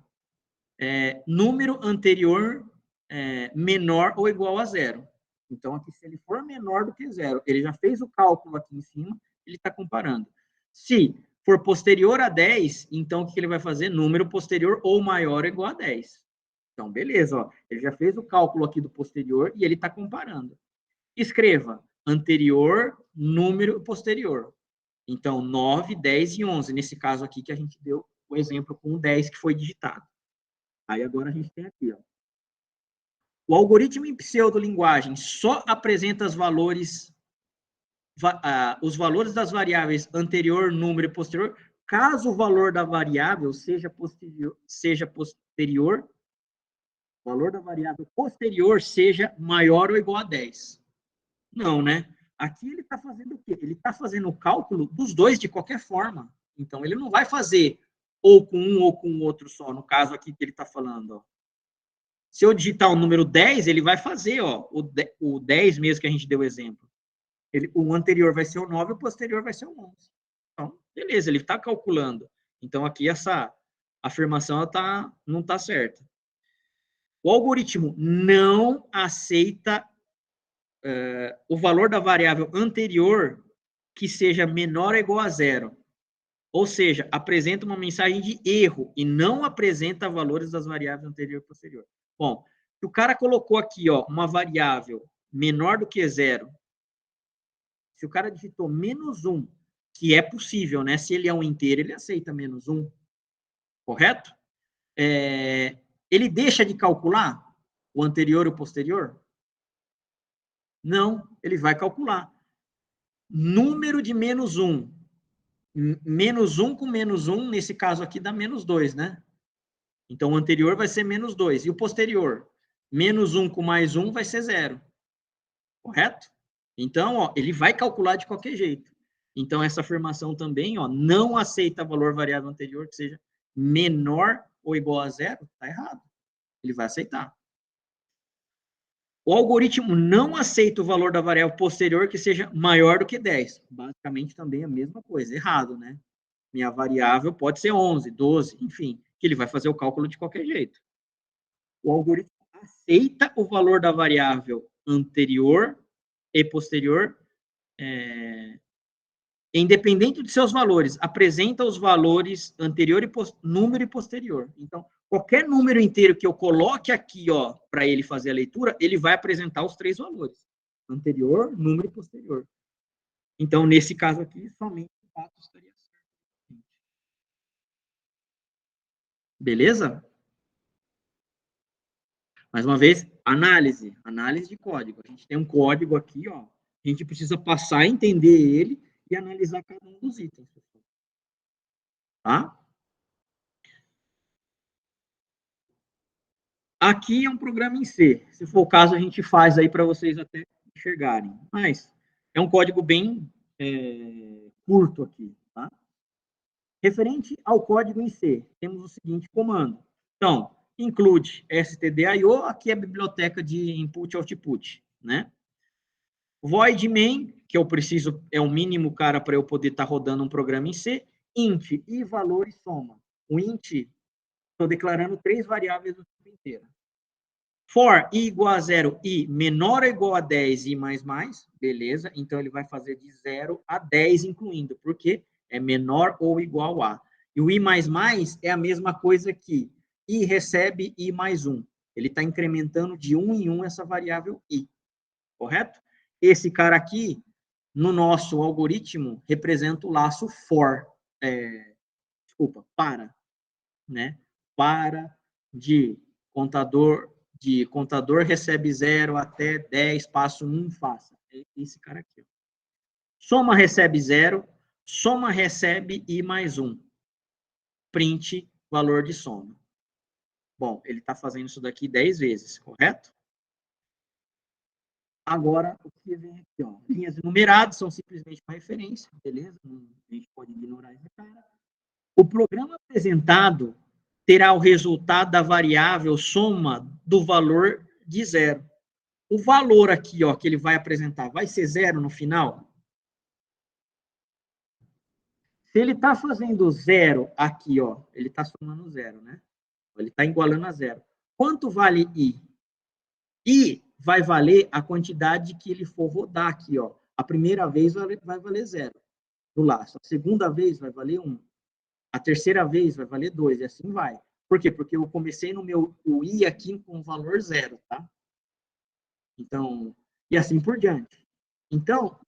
[SPEAKER 1] número anterior menor ou igual a 0. Então, aqui, se ele for menor do que 0, ele já fez o cálculo aqui em cima, ele está comparando. Se for posterior a 10, então o que ele vai fazer? Número posterior ou maior ou igual a 10. Então, beleza, ó, ele já fez o cálculo aqui do posterior e ele está comparando. Escreva anterior, número posterior. Então, 9, 10 e 11. Nesse caso aqui que a gente deu o exemplo com o 10 que foi digitado. Aí agora a gente tem aqui, ó. O algoritmo em pseudolinguagem só apresenta os valores das variáveis anterior, número e posterior, caso o valor da variável seja posterior, o valor da variável posterior seja maior ou igual a 10. Não, né? Aqui ele está fazendo o quê? Ele está fazendo o cálculo dos dois de qualquer forma. Então, ele não vai fazer ou com um ou com o outro só, no caso aqui que ele está falando, ó. Se eu digitar o número 10, ele vai fazer, ó, o 10 mesmo que a gente deu o exemplo. O anterior vai ser o 9, o posterior vai ser o 11. Então, beleza, ele está calculando. Então, aqui essa afirmação não está certa. O algoritmo não aceita o valor da variável anterior que seja menor ou igual a 0. Ou seja, apresenta uma mensagem de erro e não apresenta valores das variáveis anterior e posterior. Bom, se o cara colocou aqui, ó, uma variável menor do que 0, se o cara digitou menos 1, que é possível, né? Se ele é um inteiro, ele aceita menos 1, correto? Ele deixa de calcular o anterior e o posterior? Não, ele vai calcular. Número de menos 1. Menos 1 com menos 1, nesse caso aqui, dá menos 2, né? Então, o anterior vai ser menos 2. E o posterior? Menos 1 com mais 1 vai ser 0. Correto? Então, ó, ele vai calcular de qualquer jeito. Então, essa afirmação também, ó, não aceita valor variável anterior que seja menor ou igual a 0, está errado. Ele vai aceitar. O algoritmo não aceita o valor da variável posterior que seja maior do que 10. Basicamente, também a mesma coisa. Errado, né? Minha variável pode ser 11, 12, enfim, que ele vai fazer o cálculo de qualquer jeito. O algoritmo aceita o valor da variável anterior e posterior, independente de seus valores, apresenta os valores anterior e número e posterior. Então, qualquer número inteiro que eu coloque aqui, ó, para ele fazer a leitura, ele vai apresentar os 3 valores: anterior, número e posterior. Então, nesse caso aqui, somente o fato estaria certo. Beleza? Mais uma vez, análise de código. A gente tem um código aqui, ó, a gente precisa passar a entender ele e analisar cada um dos itens. Tá? Aqui é um programa em C. Se for o caso, a gente faz aí para vocês até enxergarem. Mas é um código bem curto aqui. Tá? Referente ao código em C, temos o seguinte comando. Então, include stdio, aqui é a biblioteca de input e output, né? Void main, que eu preciso, é o mínimo, cara, para eu poder estar rodando um programa em C. Int e valor e soma. O int, estou declarando 3 variáveis do tipo inteiro. For i igual a 0 e menor ou igual a 10 i mais mais, beleza. Então, ele vai fazer de 0 a 10 incluindo, porque é menor ou igual a. E o i mais mais é a mesma coisa que i recebe i mais 1. Ele está incrementando de 1 em 1 essa variável i, correto? Esse cara aqui, no nosso algoritmo, representa o laço for, para, né? Para de contador recebe 0 até 10, passo 1, faça. É esse cara aqui. Ó. Soma recebe 0, soma recebe i mais 1. Print valor de soma. Bom, ele está fazendo isso daqui 10 vezes, correto? Agora, o que vem aqui, ó? Linhas enumeradas são simplesmente uma referência, beleza? A gente pode ignorar esse cara. O programa apresentado terá o resultado da variável soma do valor de 0. O valor aqui, ó, que ele vai apresentar, vai ser 0 no final? Se ele está fazendo 0 aqui, ó, ele está somando 0, né? Ele está igualando a 0. Quanto vale i? I vai valer a quantidade que ele for rodar aqui, ó. A primeira vez vai valer 0 do laço. A segunda vez vai valer 1. A terceira vez vai valer 2, e assim vai. Por quê? Porque eu comecei no meu o i aqui com valor 0, tá? Então, e assim por diante. Então,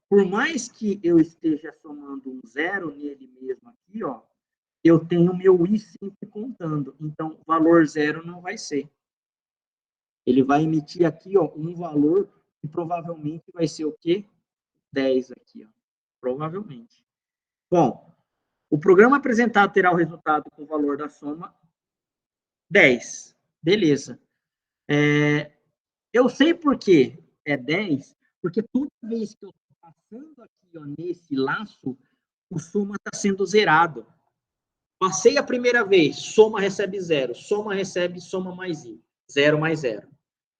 [SPEAKER 1] por mais que eu esteja somando um 0 nele mesmo aqui, ó, eu tenho meu i sempre contando. Então, valor 0 não vai ser. Ele vai emitir aqui, ó, um valor que provavelmente vai ser o quê? 10 aqui, ó. Provavelmente. Bom, o programa apresentado terá o resultado com o valor da soma 10. Beleza. Eu sei por que é 10, porque toda vez que eu estou passando aqui, ó, nesse laço, o soma está sendo zerado. Passei a primeira vez, soma recebe 0, soma recebe soma mais i, 0 mais 0.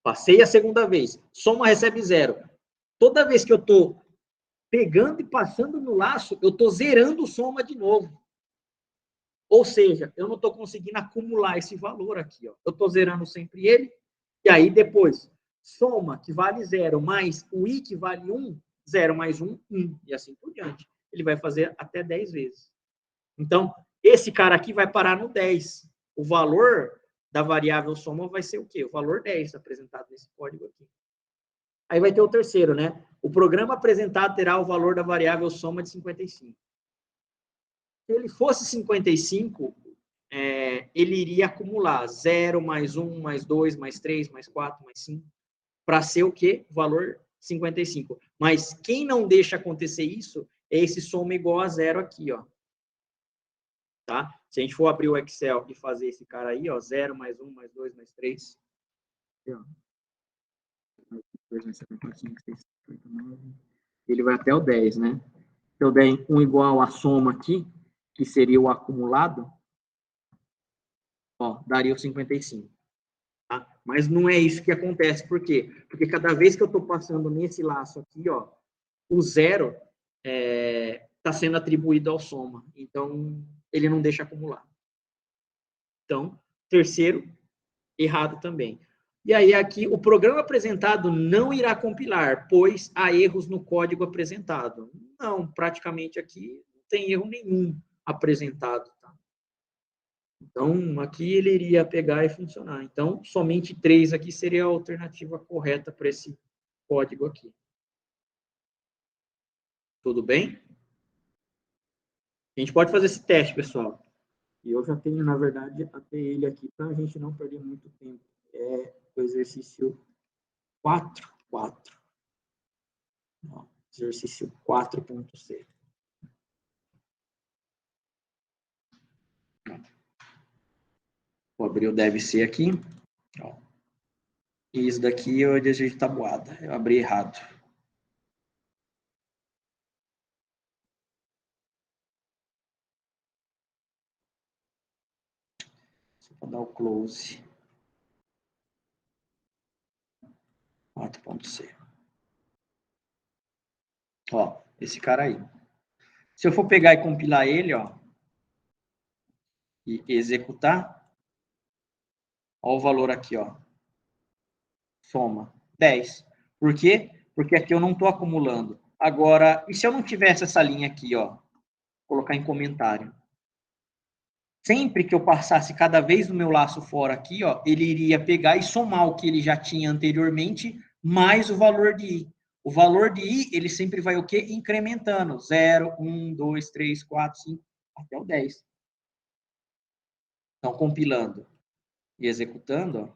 [SPEAKER 1] Passei a segunda vez, soma recebe 0. Toda vez que eu estou pegando e passando no laço, eu estou zerando o soma de novo. Ou seja, eu não estou conseguindo acumular esse valor aqui. Ó. Eu estou zerando sempre ele, e aí depois, soma que vale 0, mais o i que vale 1, 0 mais 1, 1, e assim por diante. Ele vai fazer até 10 vezes. Então, esse cara aqui vai parar no 10. O valor da variável soma vai ser o quê? O valor 10 apresentado nesse código aqui. Aí vai ter o terceiro, né? O programa apresentado terá o valor da variável soma de 55. Se ele fosse 55, ele iria acumular 0, mais 1, mais 2, mais 3, mais 4, mais 5, para ser o quê? O valor 55. Mas quem não deixa acontecer isso é esse soma igual a 0 aqui, ó. Tá? Se a gente for abrir o Excel e fazer esse cara aí, ó, 0, mais 1, mais 2, mais 3. Aqui, ó. Ele vai até o 10, né? Se eu der 1 igual a soma aqui, que seria o acumulado, ó, daria o 55. Tá? Mas não é isso que acontece. Por quê? Porque cada vez que eu estou passando nesse laço aqui, ó, o 0 está sendo atribuído ao soma. Então, ele não deixa acumular. Então, terceiro, errado também. E aí, aqui, o programa apresentado não irá compilar, pois há erros no código apresentado. Não, praticamente aqui não tem erro nenhum apresentado. Tá? Então, aqui ele iria pegar e funcionar. Então, somente 3 aqui seria a alternativa correta para esse código aqui. Tudo bem? A gente pode fazer esse teste, pessoal. E eu já tenho, na verdade, até ele aqui, para a gente não perder muito tempo. É o exercício 4. Exercício 4.c. Vou abrir o deve ser aqui. Ó. E isso daqui é o desejo de tabuada. Eu abri errado. Só para dar o close. 4.c. Ó, esse cara aí. Se eu for pegar e compilar ele, ó, e executar, ó o valor aqui, ó. Soma 10. Por quê? Porque aqui eu não estou acumulando. Agora, e se eu não tivesse essa linha aqui, ó? Vou colocar em comentário. Sempre que eu passasse cada vez no meu laço fora aqui, ó, ele iria pegar e somar o que ele já tinha anteriormente, mais o valor de I. O valor de I, ele sempre vai o quê? Incrementando. 0, 1, 2, 3, 4, 5, até o 10. Então, compilando e executando,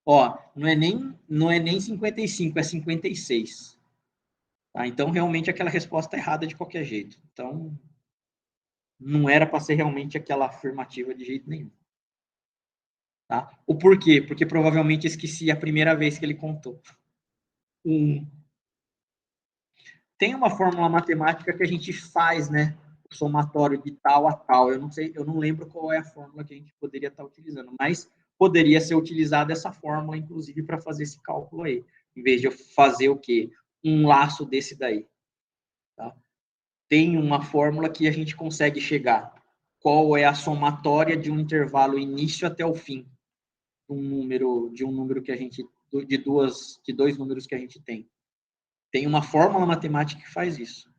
[SPEAKER 1] ó, não é nem 55, é 56. Tá? Então, realmente, aquela resposta é errada de qualquer jeito. Então, não era para ser realmente aquela afirmativa de jeito nenhum. Tá? O porquê? Porque provavelmente esqueci a primeira vez que ele contou. Tem uma fórmula matemática que a gente faz, né? O somatório de tal a tal. Eu não sei, eu não lembro qual é a fórmula que a gente poderia estar utilizando, mas poderia ser utilizada essa fórmula, inclusive, para fazer esse cálculo aí, em vez de eu fazer o quê? Um laço desse daí. Tá? Tem uma fórmula que a gente consegue chegar. Qual é a somatória de um intervalo início até o fim de um número que a gente de dois números que a gente tem. Tem uma fórmula matemática que faz isso.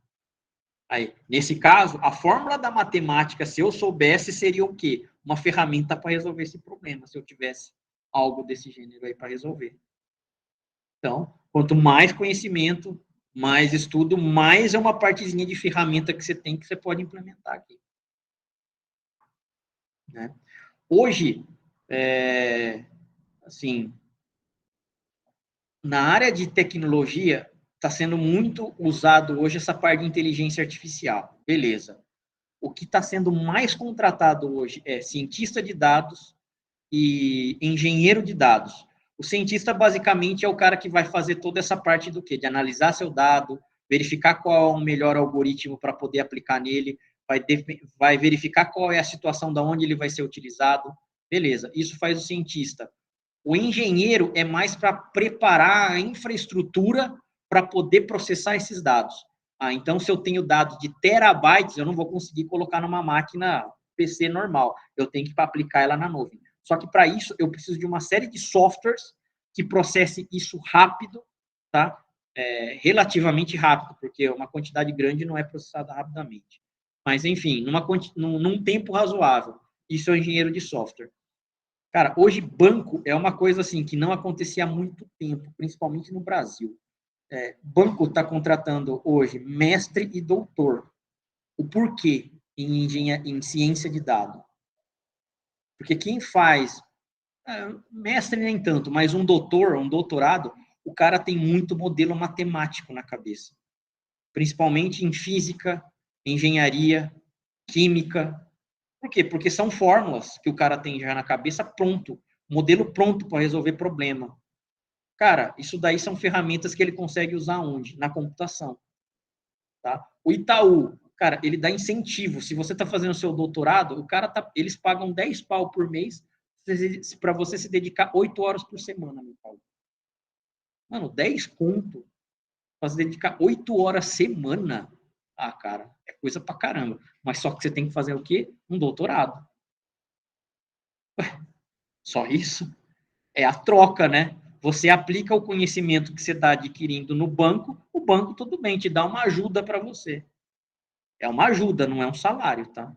[SPEAKER 1] Aí, nesse caso, a fórmula da matemática, se eu soubesse, seria o quê? Uma ferramenta para resolver esse problema, se eu tivesse algo desse gênero aí para resolver. Então, quanto mais conhecimento, mais estudo, mais é uma partezinha de ferramenta que você pode implementar aqui. Né? Hoje, assim, na área de tecnologia, está sendo muito usado hoje essa parte de inteligência artificial. Beleza. O que está sendo mais contratado hoje é cientista de dados e engenheiro de dados. O cientista, basicamente, é o cara que vai fazer toda essa parte do quê? De analisar seu dado, verificar qual é o melhor algoritmo para poder aplicar nele, vai verificar qual é a situação da onde ele vai ser utilizado. Beleza, isso faz o cientista. O engenheiro é mais para preparar a infraestrutura para poder processar esses dados. Então, se eu tenho dados de terabytes, eu não vou conseguir colocar numa máquina PC normal. Eu tenho que aplicar ela na nuvem. Só que, para isso, eu preciso de uma série de softwares que processem isso rápido, tá? Relativamente rápido, porque uma quantidade grande não é processada rapidamente. Mas, enfim, num tempo razoável. Isso é o engenheiro de software. Cara, hoje banco é uma coisa assim que não acontecia há muito tempo, principalmente no Brasil. Banco está contratando hoje mestre e doutor. O porquê em ciência de dados? Porque quem faz, mestre nem tanto, mas um doutor, um doutorado, o cara tem muito modelo matemático na cabeça. Principalmente em física, engenharia, química. Por quê? Porque são fórmulas que o cara tem já na cabeça pronto, modelo pronto para resolver problema. Cara, isso daí são ferramentas que ele consegue usar onde? Na computação. Tá? O Itaú, cara, ele dá incentivo. Se você está fazendo o seu doutorado, eles pagam 10 pau por mês para você se dedicar 8 horas por semana no Itaú. Mano, 10 conto para se dedicar 8 horas semana. Ah, cara, é coisa pra caramba. Mas só que você tem que fazer o quê? Um doutorado. Ué, só isso? É a troca, né? Você aplica o conhecimento que você está adquirindo no banco, o banco, tudo bem, te dá uma ajuda para você. É uma ajuda, não é um salário, tá?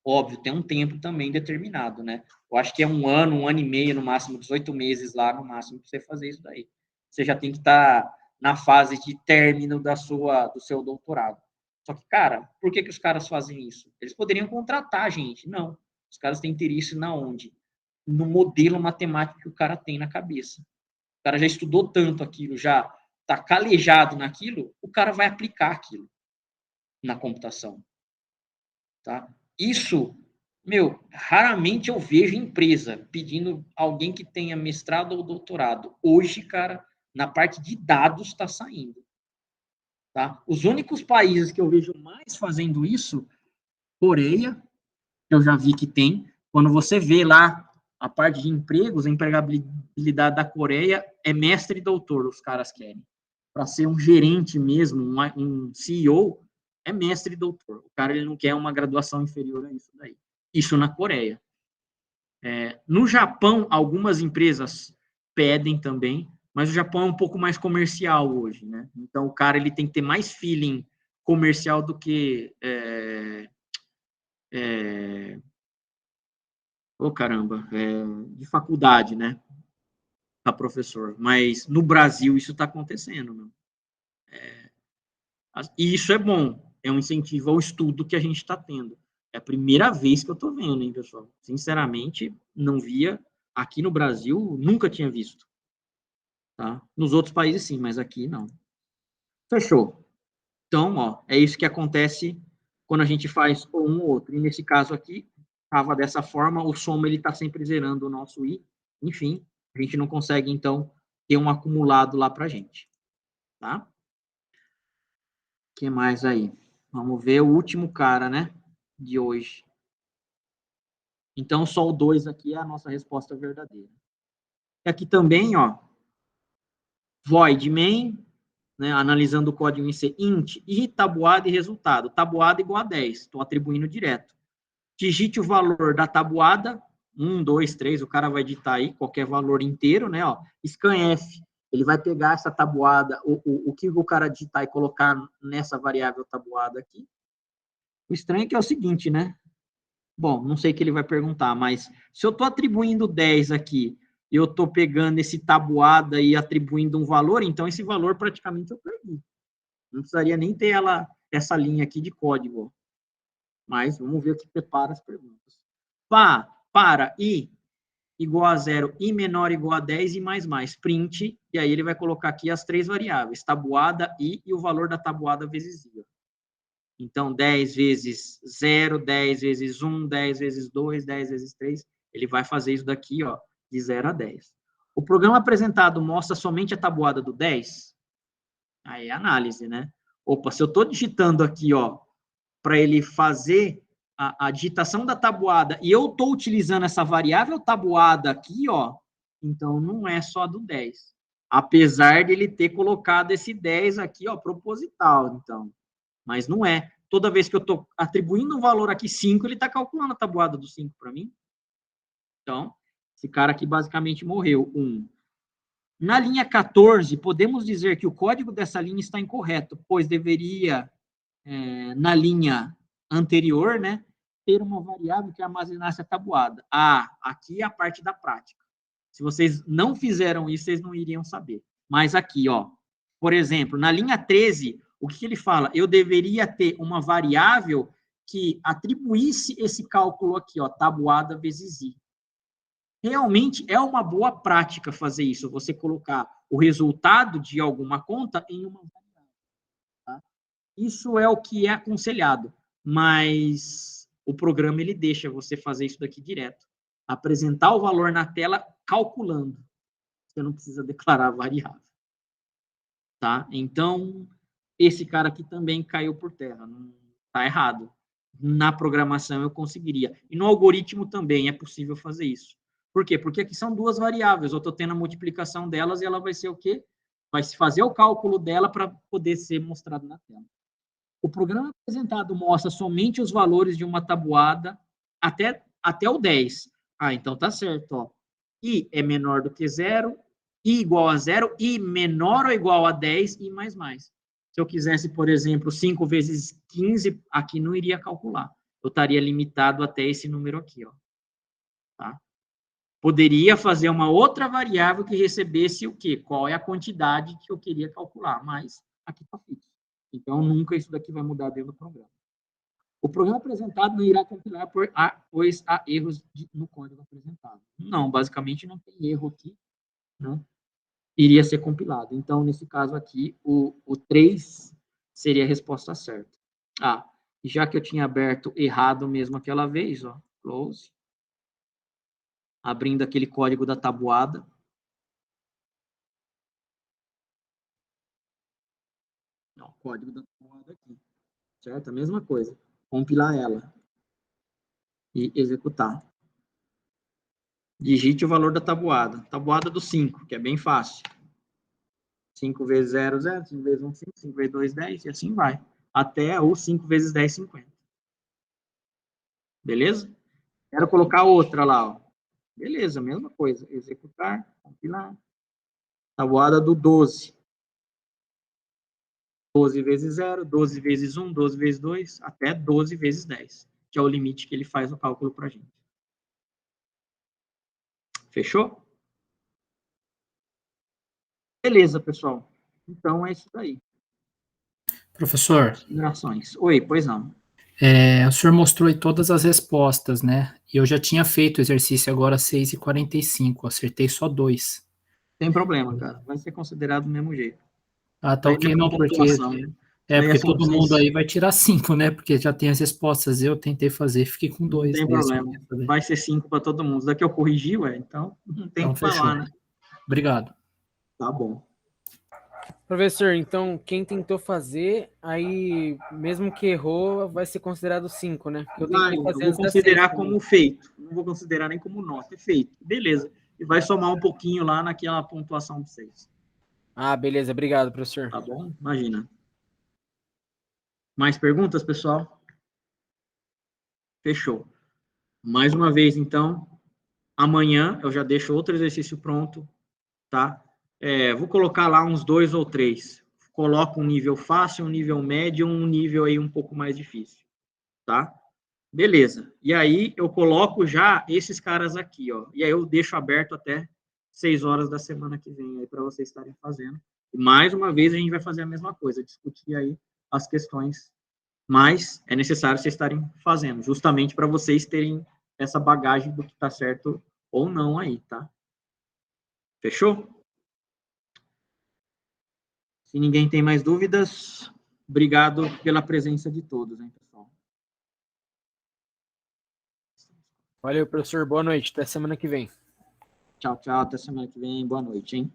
[SPEAKER 1] Óbvio, tem um tempo também determinado, né? Eu acho que é um ano e meio, no máximo, 18 meses lá, no máximo, para você fazer isso daí. Você já tem que estar na fase de término do seu doutorado. Só que, cara, por que os caras fazem isso? Eles poderiam contratar a gente. Não. Os caras têm interesse na onde? No modelo matemático que o cara tem na cabeça. O cara já estudou tanto aquilo, já está calejado naquilo, o cara vai aplicar aquilo na computação. Tá? Isso, raramente eu vejo empresa pedindo alguém que tenha mestrado ou doutorado. Hoje, cara, na parte de dados está saindo. Tá? Os únicos países que eu vejo mais fazendo isso, Coreia, eu já vi que tem. Quando você vê lá a parte de empregos, a empregabilidade da Coreia é mestre e doutor, os caras querem. Para ser um gerente mesmo, um CEO, é mestre e doutor. O cara ele não quer uma graduação inferior a isso daí. Isso na Coreia. No Japão, algumas empresas pedem também, mas o Japão é um pouco mais comercial hoje, né? Então, o cara ele tem que ter mais feeling comercial do que... caramba, de faculdade, né? Para professor. Mas no Brasil isso está acontecendo, né? E isso é bom, é um incentivo ao estudo que a gente está tendo. É a primeira vez que eu estou vendo, hein, pessoal? Sinceramente, não via. Aqui no Brasil, nunca tinha visto. Tá? Nos outros países, sim, mas aqui não. Fechou. Então, ó, é isso que acontece quando a gente faz um ou outro. E nesse caso aqui, estava dessa forma, o soma está sempre zerando o nosso I. Enfim, a gente não consegue, então, ter um acumulado lá para a gente. Tá? O que mais aí? Vamos ver o último cara, né? De hoje. Então, só o 2 aqui é a nossa resposta verdadeira. E aqui também, ó, void main, né, analisando o código em C, int, e tabuada e resultado. Tabuada igual a 10, estou atribuindo direto. Digite o valor da tabuada, 1, 2, 3, o cara vai digitar aí qualquer valor inteiro, né, ó, scanf, ele vai pegar essa tabuada, o que o cara digitar e colocar nessa variável tabuada aqui. O estranho é que é o seguinte, né, bom, não sei o que ele vai perguntar, mas se eu estou atribuindo 10 aqui, e eu estou pegando esse tabuada e atribuindo um valor, então esse valor praticamente eu perdi. Não precisaria nem ter essa linha aqui de código. Mas vamos ver o que prepara as perguntas. Para i igual a 0, i menor igual a 10 e mais. Print, e aí ele vai colocar aqui as 3 variáveis, tabuada, i e o valor da tabuada vezes i. Então, 10 vezes 0, 10 vezes 1, 10 vezes 2, 10 vezes 3. Ele vai fazer isso daqui, ó, de 0 a 10. O programa apresentado mostra somente a tabuada do 10? Aí é análise, né? Opa, se eu estou digitando aqui, ó, para ele fazer a digitação da tabuada e eu estou utilizando essa variável tabuada aqui, ó, então não é só do 10. Apesar de ele ter colocado esse 10 aqui, ó, proposital, então. Mas não é. Toda vez que eu estou atribuindo um valor aqui 5, ele está calculando a tabuada do 5 para mim. Então, esse cara aqui basicamente morreu. Na linha 14, podemos dizer que o código dessa linha está incorreto, pois deveria, na linha anterior, né, ter uma variável que armazenasse a tabuada. Aqui é a parte da prática. Se vocês não fizeram isso, vocês não iriam saber. Mas aqui, ó, por exemplo, na linha 13, o que ele fala? Eu deveria ter uma variável que atribuísse esse cálculo aqui, ó, tabuada vezes i. Realmente é uma boa prática fazer isso, você colocar o resultado de alguma conta em uma variável. Tá? Isso é o que é aconselhado, mas o programa ele deixa você fazer isso daqui direto. Apresentar o valor na tela calculando. Você não precisa declarar variável. Tá? Então, esse cara aqui também caiu por terra. Não está errado. Na programação eu conseguiria. E no algoritmo também é possível fazer isso. Por quê? Porque aqui são duas variáveis. Eu estou tendo a multiplicação delas e ela vai ser o quê? Vai se fazer o cálculo dela para poder ser mostrado na tela. O programa apresentado mostra somente os valores de uma tabuada até o 10. Então tá certo. Ó. I é menor do que 0, I igual a 0, I menor ou igual a 10 e mais. Se eu quisesse, por exemplo, 5 vezes 15, aqui não iria calcular. Eu estaria limitado até esse número aqui. Ó. Tá? Poderia fazer uma outra variável que recebesse o quê? Qual é a quantidade que eu queria calcular, mas aqui está fixo. Então, nunca isso daqui vai mudar dentro do programa. O programa apresentado não irá compilar, pois há erros no código apresentado. Não, basicamente não tem erro aqui, né? Iria ser compilado. Então, nesse caso aqui, o 3 seria a resposta certa. Já que eu tinha aberto errado mesmo aquela vez, ó, close. Abrindo aquele código da tabuada. Não, código da tabuada aqui. Certo? A mesma coisa. Compilar ela. E executar. Digite o valor da tabuada. Tabuada do 5, que é bem fácil. 5 vezes 0, 0. 5 vezes 1, 5. 5 vezes 2, 10. E assim vai. Até o 5 vezes 10, 50. Beleza? Quero colocar outra lá. Ó. Beleza, mesma coisa. Executar, compilar. Tabuada do 12. 12 vezes 0, 12 vezes 1, 12 vezes 2, até 12 vezes 10, que é o limite que ele faz o cálculo para a gente. Fechou? Beleza, pessoal. Então, é isso daí.
[SPEAKER 2] Professor,
[SPEAKER 1] Considerações. Oi, pois não.
[SPEAKER 2] o senhor mostrou aí todas as respostas, né? E eu já tinha feito o exercício agora às 6h45, acertei só 2.
[SPEAKER 1] Tem problema, cara. Vai ser considerado do mesmo jeito.
[SPEAKER 2] Ah, tá
[SPEAKER 1] Daí não
[SPEAKER 2] ok,
[SPEAKER 1] é
[SPEAKER 2] não,
[SPEAKER 1] por
[SPEAKER 2] porque
[SPEAKER 1] pontuação, né? Daí
[SPEAKER 2] porque
[SPEAKER 1] são
[SPEAKER 2] todo mundo
[SPEAKER 1] vocês.
[SPEAKER 2] aí vai tirar 5, né? Porque já tem as respostas. Eu tentei fazer, fiquei com
[SPEAKER 1] Não
[SPEAKER 2] 2.
[SPEAKER 1] tem problema. Vai ser 5 para todo mundo. Daqui eu corrigi, ué. Então, não tem o
[SPEAKER 2] Então,
[SPEAKER 1] que falar,
[SPEAKER 2] fechou.
[SPEAKER 1] né?
[SPEAKER 2] Obrigado.
[SPEAKER 1] Tá bom.
[SPEAKER 3] Professor, então quem tentou fazer, aí mesmo que errou, vai ser considerado 5, né? Porque eu tentei fazer
[SPEAKER 1] Eu vou
[SPEAKER 3] antes da 6
[SPEAKER 1] considerar
[SPEAKER 3] também.
[SPEAKER 1] como feito. Não vou considerar nem como nota. É feito. Beleza. E vai somar um pouquinho lá naquela pontuação de 6.
[SPEAKER 3] Ah, beleza. Obrigado, professor.
[SPEAKER 1] Tá bom? Imagina. Mais perguntas, pessoal? Fechou. Mais uma vez, então, amanhã eu já deixo outro exercício pronto, tá? Vou colocar lá uns 2 ou 3. Coloco um nível fácil, um nível médio, um nível aí um pouco mais difícil, tá? Beleza. E aí eu coloco já esses caras aqui, ó. E aí eu deixo aberto até 6 horas da semana que vem aí para vocês estarem fazendo. E mais uma vez a gente vai fazer a mesma coisa, discutir aí as questões, mas é necessário vocês estarem fazendo, justamente para vocês terem essa bagagem do que está certo ou não aí, tá? Fechou? Se ninguém tem mais dúvidas, obrigado pela presença de todos, hein, pessoal?
[SPEAKER 3] Valeu, professor. Boa noite. Até semana que vem.
[SPEAKER 1] Tchau, tchau. Até semana que vem. Boa noite, hein?